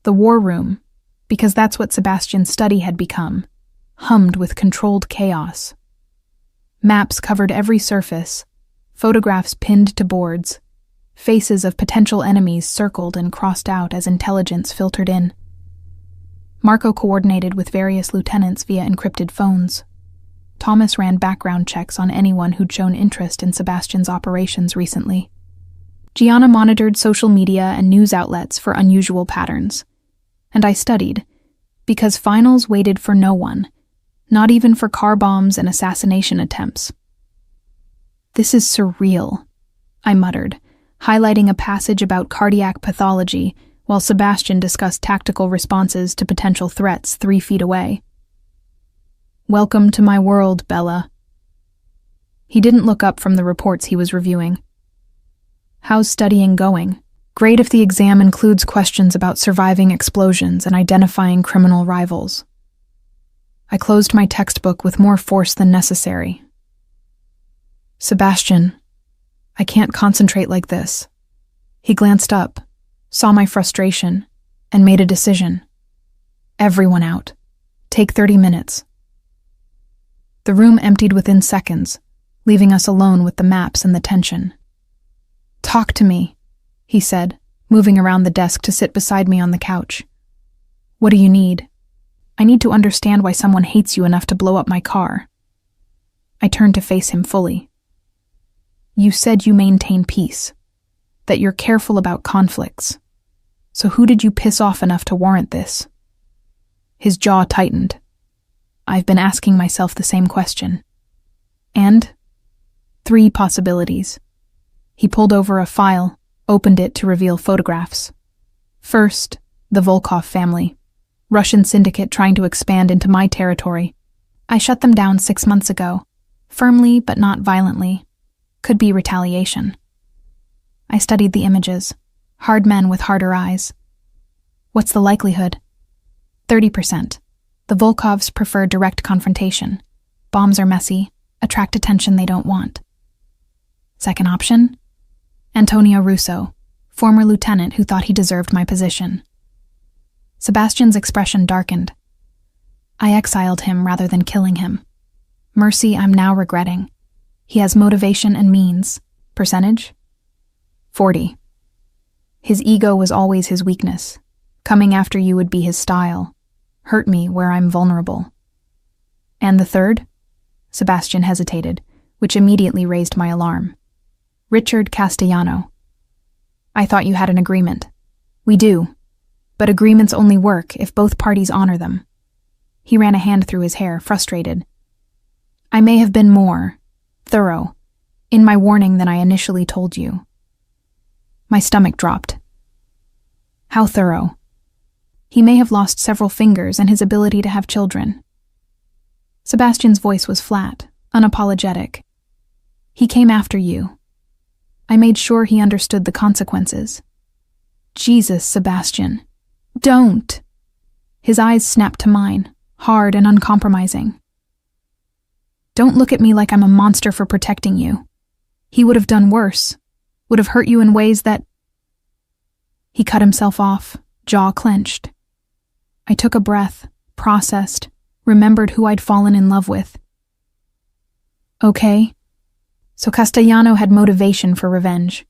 The war room, because that's what Sebastian's study had become, hummed with controlled chaos. Maps covered every surface, photographs pinned to boards, faces of potential enemies circled and crossed out as intelligence filtered in. Marco coordinated with various lieutenants via encrypted phones. Thomas ran background checks on anyone who'd shown interest in Sebastian's operations recently. Gianna monitored social media and news outlets for unusual patterns. And I studied, because finals waited for no one, not even for car bombs and assassination attempts. "This is surreal," I muttered, highlighting a passage about cardiac pathology while Sebastian discussed tactical responses to potential threats 3 feet away. "Welcome to my world, Bella." He didn't look up from the reports he was reviewing. "How's studying going?" "Great if the exam includes questions about surviving explosions and identifying criminal rivals." I closed my textbook with more force than necessary. "Sebastian, I can't concentrate like this." He glanced up, saw my frustration, and made a decision. "Everyone out. Take 30 minutes." The room emptied within seconds, leaving us alone with the maps and the tension. "Talk to me," he said, moving around the desk to sit beside me on the couch. "What do you need?" "I need to understand why someone hates you enough to blow up my car." I turned to face him fully. "You said you maintain peace, that you're careful about conflicts. So who did you piss off enough to warrant this?" His jaw tightened. I've been asking myself the same question. And 3 possibilities. He pulled over a file, opened it to reveal photographs. First, the Volkov family. Russian syndicate trying to expand into my territory. I shut them down 6 months ago. Firmly, but not violently. Could be retaliation. I studied the images. Hard men with harder eyes. What's the likelihood? 30%. The Volkovs prefer direct confrontation. Bombs are messy, attract attention they don't want. Second option? Antonio Russo, former lieutenant who thought he deserved my position. Sebastian's expression darkened. I exiled him rather than killing him. Mercy I'm now regretting. He has motivation and means. Percentage? 40. His ego was always his weakness. Coming after you would be his style. Hurt me where I'm vulnerable. And the third? Sebastian hesitated, which immediately raised my alarm. Richard Castellano. I thought you had an agreement. We do, but agreements only work if both parties honor them. He ran a hand through his hair, frustrated. I may have been more thorough in my warning than I initially told you. My stomach dropped. How thorough? He may have lost several fingers and his ability to have children. Sebastian's voice was flat, unapologetic. He came after you. I made sure he understood the consequences. Jesus, Sebastian. Don't! His eyes snapped to mine, hard and uncompromising. Don't look at me like I'm a monster for protecting you. He would have done worse, would have hurt you in ways that... He cut himself off, jaw clenched. I took a breath, processed, remembered who I'd fallen in love with. Okay. So Castellano had motivation for revenge.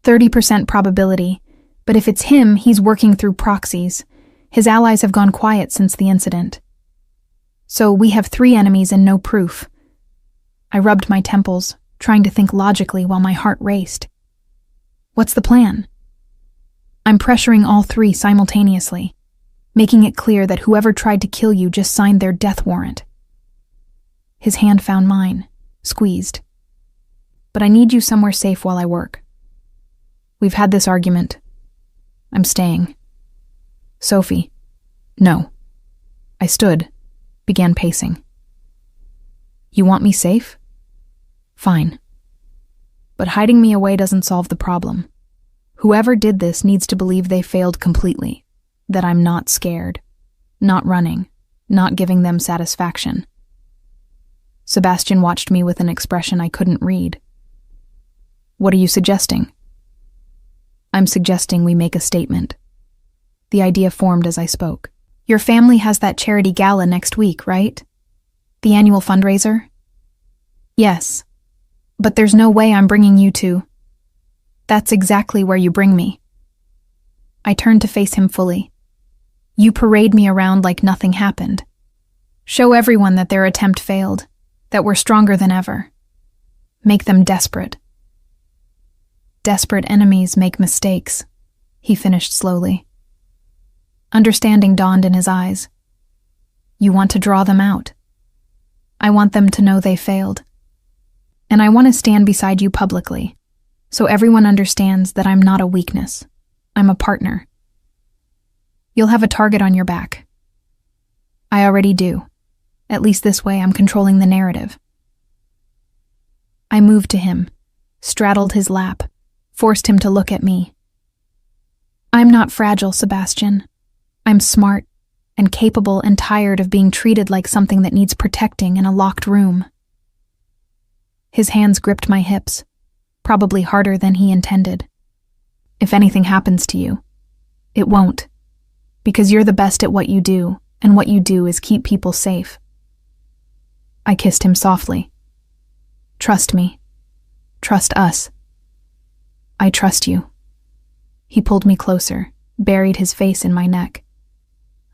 30% probability, but if it's him, he's working through proxies. His allies have gone quiet since the incident. So we have 3 enemies and no proof. I rubbed my temples, trying to think logically while my heart raced. What's the plan? I'm pressuring all 3 simultaneously, making it clear that whoever tried to kill you just signed their death warrant. His hand found mine. Squeezed. But I need you somewhere safe while I work. We've had this argument. I'm staying. Sophie. No. I stood, began pacing. You want me safe? Fine. But hiding me away doesn't solve the problem. Whoever did this needs to believe they failed completely, that I'm not scared, not running, not giving them satisfaction. Sebastian watched me with an expression I couldn't read. What are you suggesting? I'm suggesting we make a statement. The idea formed as I spoke. Your family has that charity gala next week, right? The annual fundraiser? Yes. But there's no way I'm bringing you to. That's exactly where you bring me. I turned to face him fully. You parade me around like nothing happened. Show everyone that their attempt failed, that we're stronger than ever. Make them desperate. Desperate enemies make mistakes, he finished slowly. Understanding dawned in his eyes. You want to draw them out. I want them to know they failed. And I want to stand beside you publicly, so everyone understands that I'm not a weakness. I'm a partner. You'll have a target on your back. I already do. At least this way I'm controlling the narrative. I moved to him, straddled his lap, forced him to look at me. I'm not fragile, Sebastian. I'm smart and capable and tired of being treated like something that needs protecting in a locked room. His hands gripped my hips, probably harder than he intended. If anything happens to you, it won't, because you're the best at what you do, and what you do is keep people safe. I kissed him softly. Trust me. Trust us. I trust you. He pulled me closer, buried his face in my neck.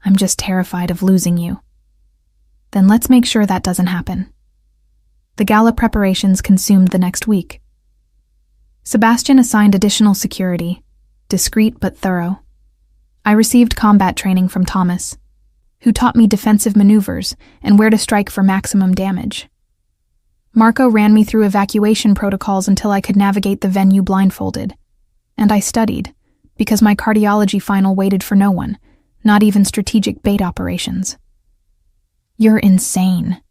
I'm just terrified of losing you. Then let's make sure that doesn't happen. The gala preparations consumed the next week. Sebastian assigned additional security, discreet but thorough. I received combat training from Thomas, who taught me defensive maneuvers and where to strike for maximum damage. Marco ran me through evacuation protocols until I could navigate the venue blindfolded. And I studied, because my cardiology final waited for no one, not even strategic bait operations. You're insane,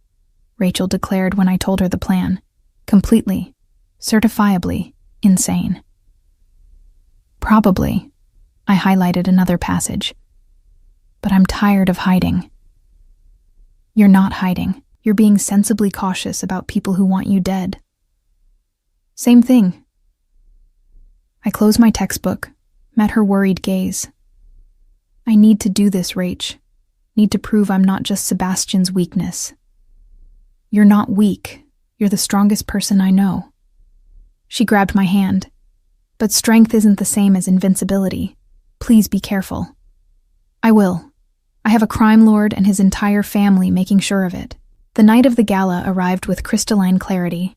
Rachel declared when I told her the plan. Completely, certifiably insane. Probably, I highlighted another passage. But I'm tired of hiding. You're not hiding. You're being sensibly cautious about people who want you dead. Same thing. I closed my textbook, met her worried gaze. I need to do this, Rach. Need to prove I'm not just Sebastian's weakness. You're not weak. You're the strongest person I know. She grabbed my hand. But strength isn't the same as invincibility. Please be careful. I will. I have a crime lord and his entire family making sure of it. The night of the gala arrived with crystalline clarity.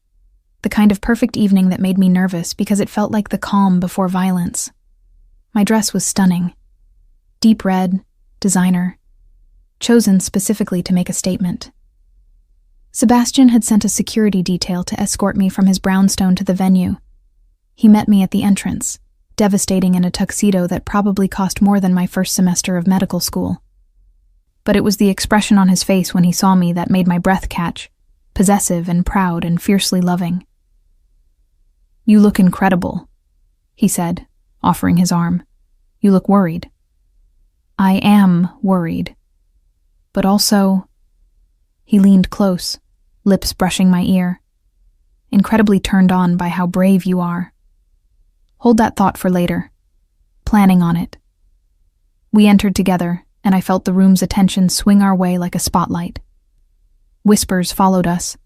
The kind of perfect evening that made me nervous because it felt like the calm before violence. My dress was stunning. Deep red, designer, chosen specifically to make a statement. Sebastian had sent a security detail to escort me from his brownstone to the venue. He met me at the entrance, devastating in a tuxedo that probably cost more than my first semester of medical school. But it was the expression on his face when he saw me that made my breath catch, possessive and proud and fiercely loving. You look incredible, he said, offering his arm. You look worried. I am worried. But also... He leaned close, lips brushing my ear. Incredibly turned on by how brave you are. Hold that thought for later. Planning on it. We entered together, and I felt the room's attention swing our way like a spotlight. Whispers followed us.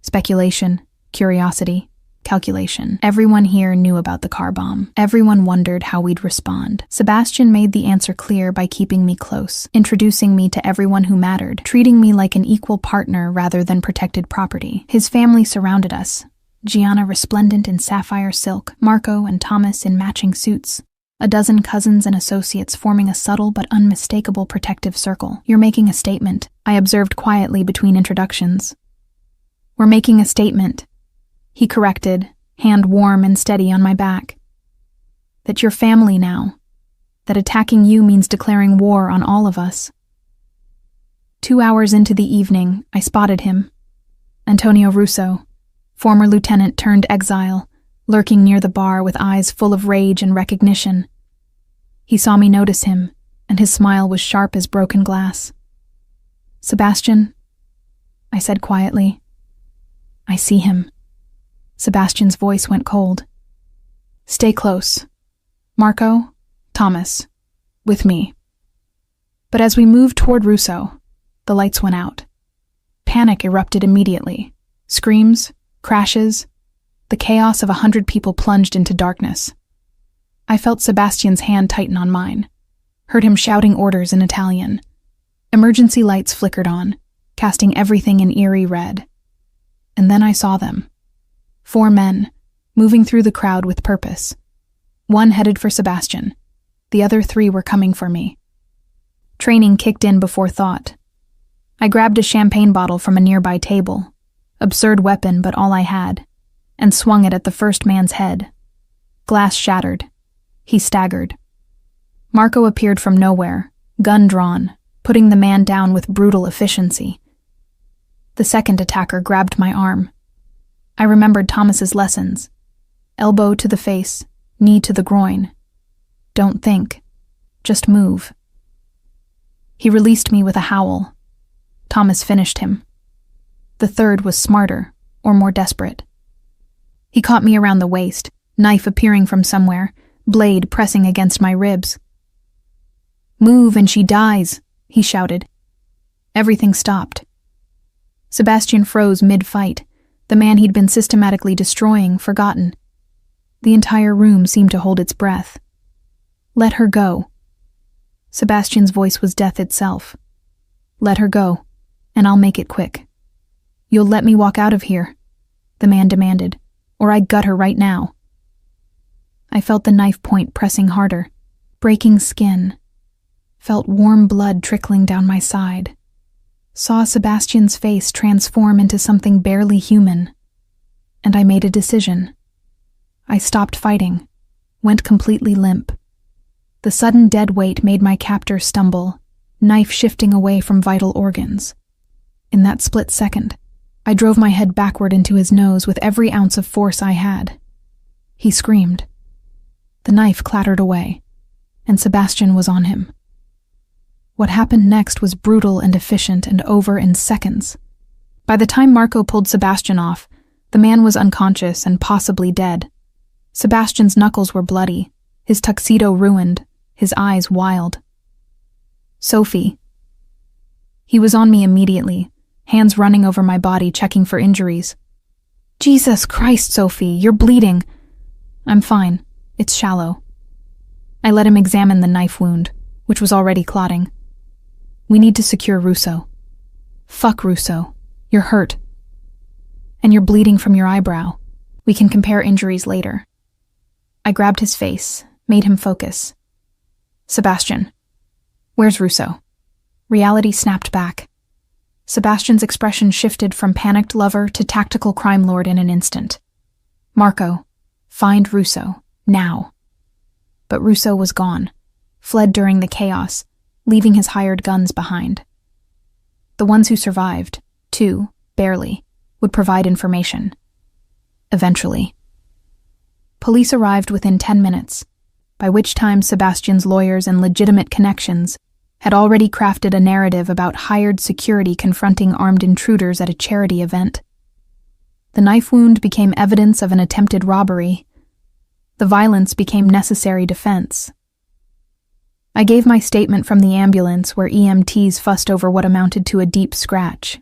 Speculation, curiosity, calculation. Everyone here knew about the car bomb. Everyone wondered how we'd respond. Sebastian made the answer clear by keeping me close, introducing me to everyone who mattered, treating me like an equal partner rather than protected property. His family surrounded us, Gianna resplendent in sapphire silk, Marco and Thomas in matching suits, a dozen cousins and associates forming a subtle but unmistakable protective circle. You're making a statement, I observed quietly between introductions. We're making a statement, he corrected, hand warm and steady on my back. that you're family now, that attacking you means declaring war on all of us. 2 hours into the evening, I spotted him. Antonio Russo, former lieutenant turned exile, lurking near the bar with eyes full of rage and recognition. He saw me notice him, and his smile was sharp as broken glass. "Sebastian," I said quietly. "I see him." Sebastian's voice went cold. "Stay close. Marco, Thomas, with me." But as we moved toward Russo, the lights went out. Panic erupted immediately. Screams, crashes, the chaos of 100 people plunged into darkness. I felt Sebastian's hand tighten on mine, heard him shouting orders in Italian. Emergency lights flickered on, casting everything in eerie red. And then I saw them. 4 men, moving through the crowd with purpose. One headed for Sebastian. The other 3 were coming for me. Training kicked in before thought. I grabbed a champagne bottle from a nearby table, absurd weapon but all I had, and swung it at the first man's head. Glass shattered. He staggered. Marco appeared from nowhere, gun drawn, putting the man down with brutal efficiency. The second attacker grabbed my arm. I remembered Thomas's lessons. Elbow to the face, knee to the groin. Don't think. Just move. He released me with a howl. Thomas finished him. The third was smarter, or more desperate. He caught me around the waist, knife appearing from somewhere, blade pressing against my ribs. "Move and she dies," he shouted. Everything stopped. Sebastian froze mid-fight, the man he'd been systematically destroying forgotten. The entire room seemed to hold its breath. "Let her go." Sebastian's voice was death itself. "Let her go, and I'll make it quick." "You'll let me walk out of here," the man demanded, "or I gut her right now." I felt the knife point pressing harder, breaking skin. Felt warm blood trickling down my side. Saw Sebastian's face transform into something barely human. And I made a decision. I stopped fighting, went completely limp. The sudden dead weight made my captor stumble, knife shifting away from vital organs. In that split second, I drove my head backward into his nose with every ounce of force I had. He screamed. The knife clattered away, and Sebastian was on him. What happened next was brutal and efficient and over in seconds. By the time Marco pulled Sebastian off, the man was unconscious and possibly dead. Sebastian's knuckles were bloody, his tuxedo ruined, his eyes wild. "Sophie." He was on me immediately, hands running over my body checking for injuries. "Jesus Christ, Sophie, you're bleeding." "I'm fine. It's shallow." I let him examine the knife wound, which was already clotting. "We need to secure Russo." "Fuck Russo. You're hurt. And you're bleeding from your eyebrow. We can compare injuries later." I grabbed his face, made him focus. "Sebastian, where's Russo?" Reality snapped back. Sebastian's expression shifted from panicked lover to tactical crime lord in an instant. "Marco, find Russo, now." But Russo was gone, fled during the chaos, leaving his hired guns behind. The ones who survived, 2, barely, would provide information. Eventually. Police arrived within 10 minutes, by which time Sebastian's lawyers and legitimate connections had already crafted a narrative about hired security confronting armed intruders at a charity event. The knife wound became evidence of an attempted robbery. The violence became necessary defense. I gave my statement from the ambulance where EMTs fussed over what amounted to a deep scratch.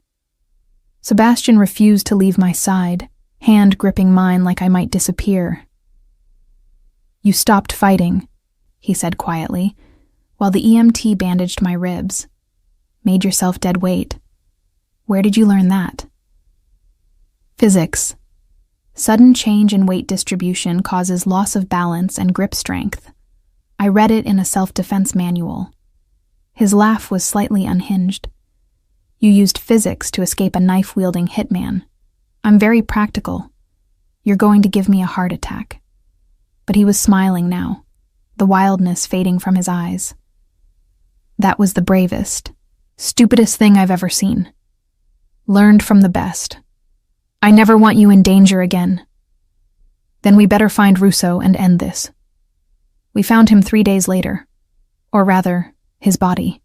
Sebastian refused to leave my side, hand gripping mine like I might disappear. "You stopped fighting," he said quietly, while the EMT bandaged my ribs. "Made yourself dead weight. Where did you learn that?" Physics. Sudden change in weight distribution causes loss of balance and grip strength. I read it in a self-defense manual. His laugh was slightly unhinged. "You used physics to escape a knife-wielding hitman. I'm very practical. You're going to give me a heart attack." But he was smiling now, the wildness fading from his eyes. That was the bravest, stupidest thing I've ever seen. Learned from the best. I never want you in danger again. Then we better find Russo and end this. We found him 3 days later. Or rather, his body.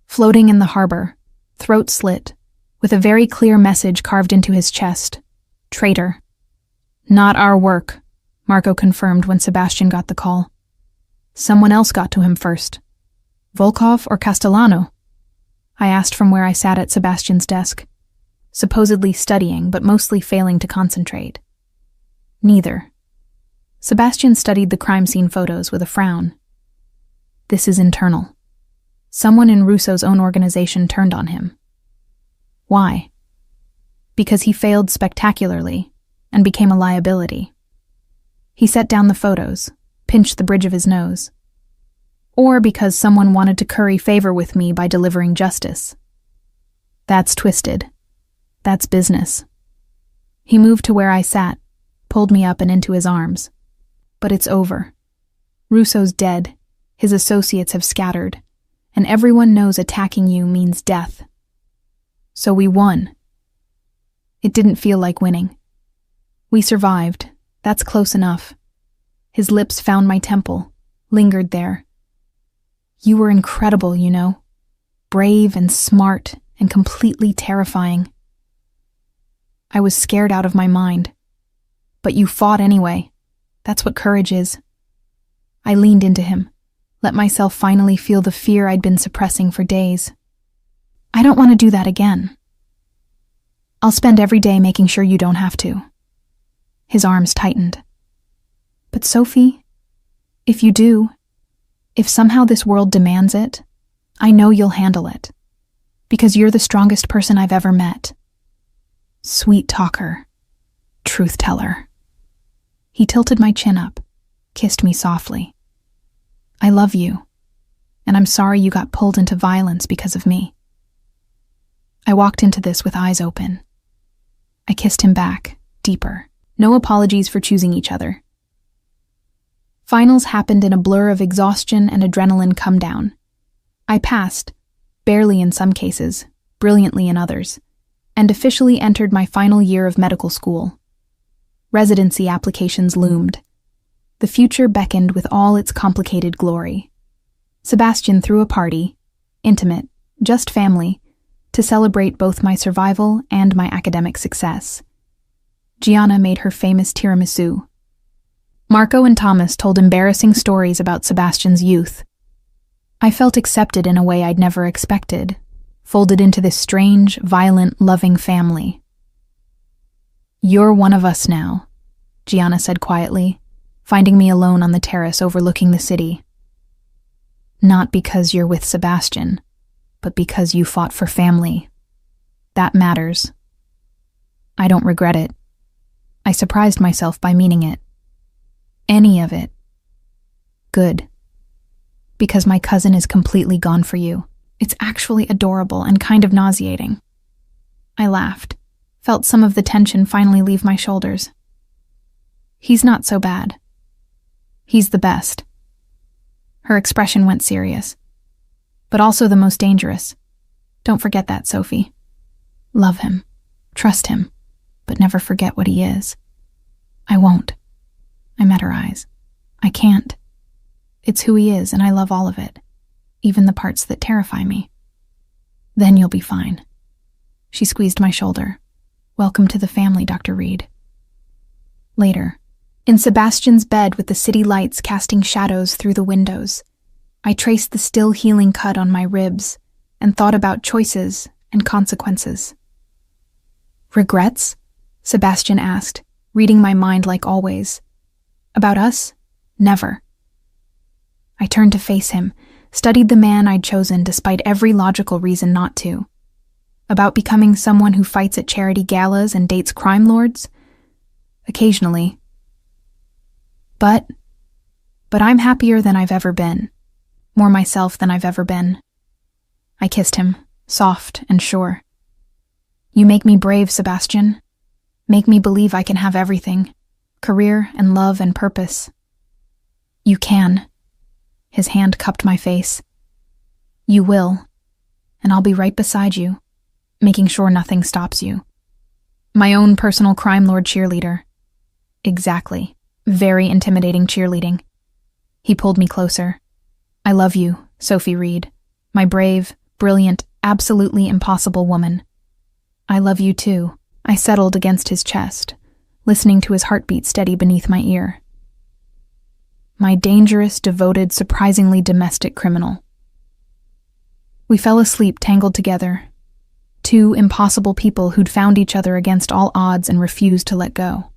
Floating in the harbor, throat slit, with a very clear message carved into his chest. Traitor. Not our work, Marco confirmed when Sebastian got the call. Someone else got to him first. Volkov or Castellano? I asked from where I sat at Sebastian's desk, supposedly studying but mostly failing to concentrate. Neither. Sebastian studied the crime scene photos with a frown. This is internal. Someone in Russo's own organization turned on him. Why? Because he failed spectacularly and became a liability. He set down the photos, pinched the bridge of his nose. Or because someone wanted to curry favor with me by delivering justice. That's twisted. That's business. He moved to where I sat, pulled me up and into his arms. But it's over. Russo's dead, his associates have scattered, and everyone knows attacking you means death. So we won. It didn't feel like winning. We survived. That's close enough. His lips found my temple, lingered there. You were incredible, you know. Brave and smart and completely terrifying. I was scared out of my mind. But you fought anyway. That's what courage is. I leaned into him, let myself finally feel the fear I'd been suppressing for days. I don't want to do that again. I'll spend every day making sure you don't have to. His arms tightened. But Sophie, if you do, if somehow this world demands it, I know you'll handle it. Because you're the strongest person I've ever met. Sweet talker. Truth teller. He tilted my chin up, kissed me softly. I love you, and I'm sorry you got pulled into violence because of me. I walked into this with eyes open. I kissed him back, deeper. No apologies for choosing each other. Finals happened in a blur of exhaustion and adrenaline come down. I passed, barely in some cases, brilliantly in others, and officially entered my final year of medical school. Residency applications loomed. The future beckoned with all its complicated glory. Sebastian threw a party, intimate, just family, to celebrate both my survival and my academic success. Gianna made her famous tiramisu. Marco and Thomas told embarrassing stories about Sebastian's youth. I felt accepted in a way I'd never expected, folded into this strange, violent, loving family. You're one of us now, Gianna said quietly, finding me alone on the terrace overlooking the city. Not because you're with Sebastian, but because you fought for family. That matters. I don't regret it. I surprised myself by meaning it. Any of it. Good. Because my cousin is completely gone for you. It's actually adorable and kind of nauseating. I laughed, felt some of the tension finally leave my shoulders. He's not so bad. He's the best. Her expression went serious. But also the most dangerous. Don't forget that, Sophie. Love him. Trust him. But never forget what he is. I won't. I met her eyes. I can't. It's who he is, and I love all of it. Even the parts that terrify me. Then you'll be fine. She squeezed my shoulder. Welcome to the family, Dr. Reed. Later, in Sebastian's bed with the city lights casting shadows through the windows, I traced the still healing cut on my ribs and thought about choices and consequences. Regrets? Sebastian asked, reading my mind like always. About us? Never. I turned to face him, studied the man I'd chosen despite every logical reason not to. About becoming someone who fights at charity galas and dates crime lords? Occasionally. But I'm happier than I've ever been. More myself than I've ever been. I kissed him, soft and sure. You make me brave, Sebastian. Make me believe I can have everything. Career and love and purpose. You can. His hand cupped my face. You will, and I'll be right beside you, making sure nothing stops you. My own personal crime lord cheerleader. Exactly. Very intimidating cheerleading. He pulled me closer. I love you, Sophie Reed. My brave, brilliant, absolutely impossible woman. I love you too. I settled against his chest, listening to his heartbeat steady beneath my ear. My dangerous, devoted, surprisingly domestic criminal. We fell asleep tangled together. Two impossible people who'd found each other against all odds and refused to let go.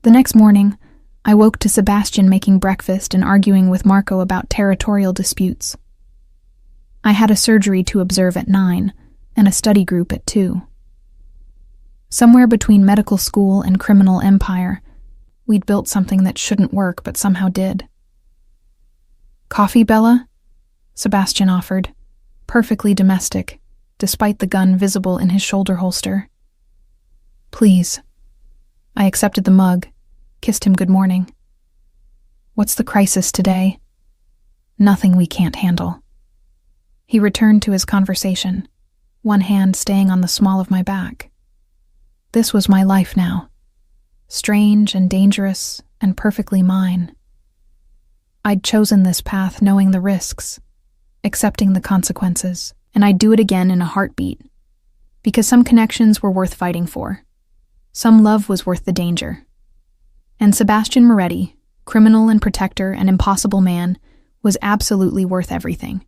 The next morning, I woke to Sebastian making breakfast and arguing with Marco about territorial disputes. I had a surgery to observe at 9 and a study group at 2. Somewhere between medical school and criminal empire, we'd built something that shouldn't work but somehow did. Coffee, Bella? Sebastian offered, perfectly domestic, despite the gun visible in his shoulder holster. Please. I accepted the mug, kissed him good morning. What's the crisis today? Nothing we can't handle. He returned to his conversation, one hand staying on the small of my back. This was my life now, strange and dangerous and perfectly mine. I'd chosen this path knowing the risks, accepting the consequences, and I'd do it again in a heartbeat, because some connections were worth fighting for. Some love was worth the danger. And Sebastian Moretti, criminal and protector and impossible man, was absolutely worth everything.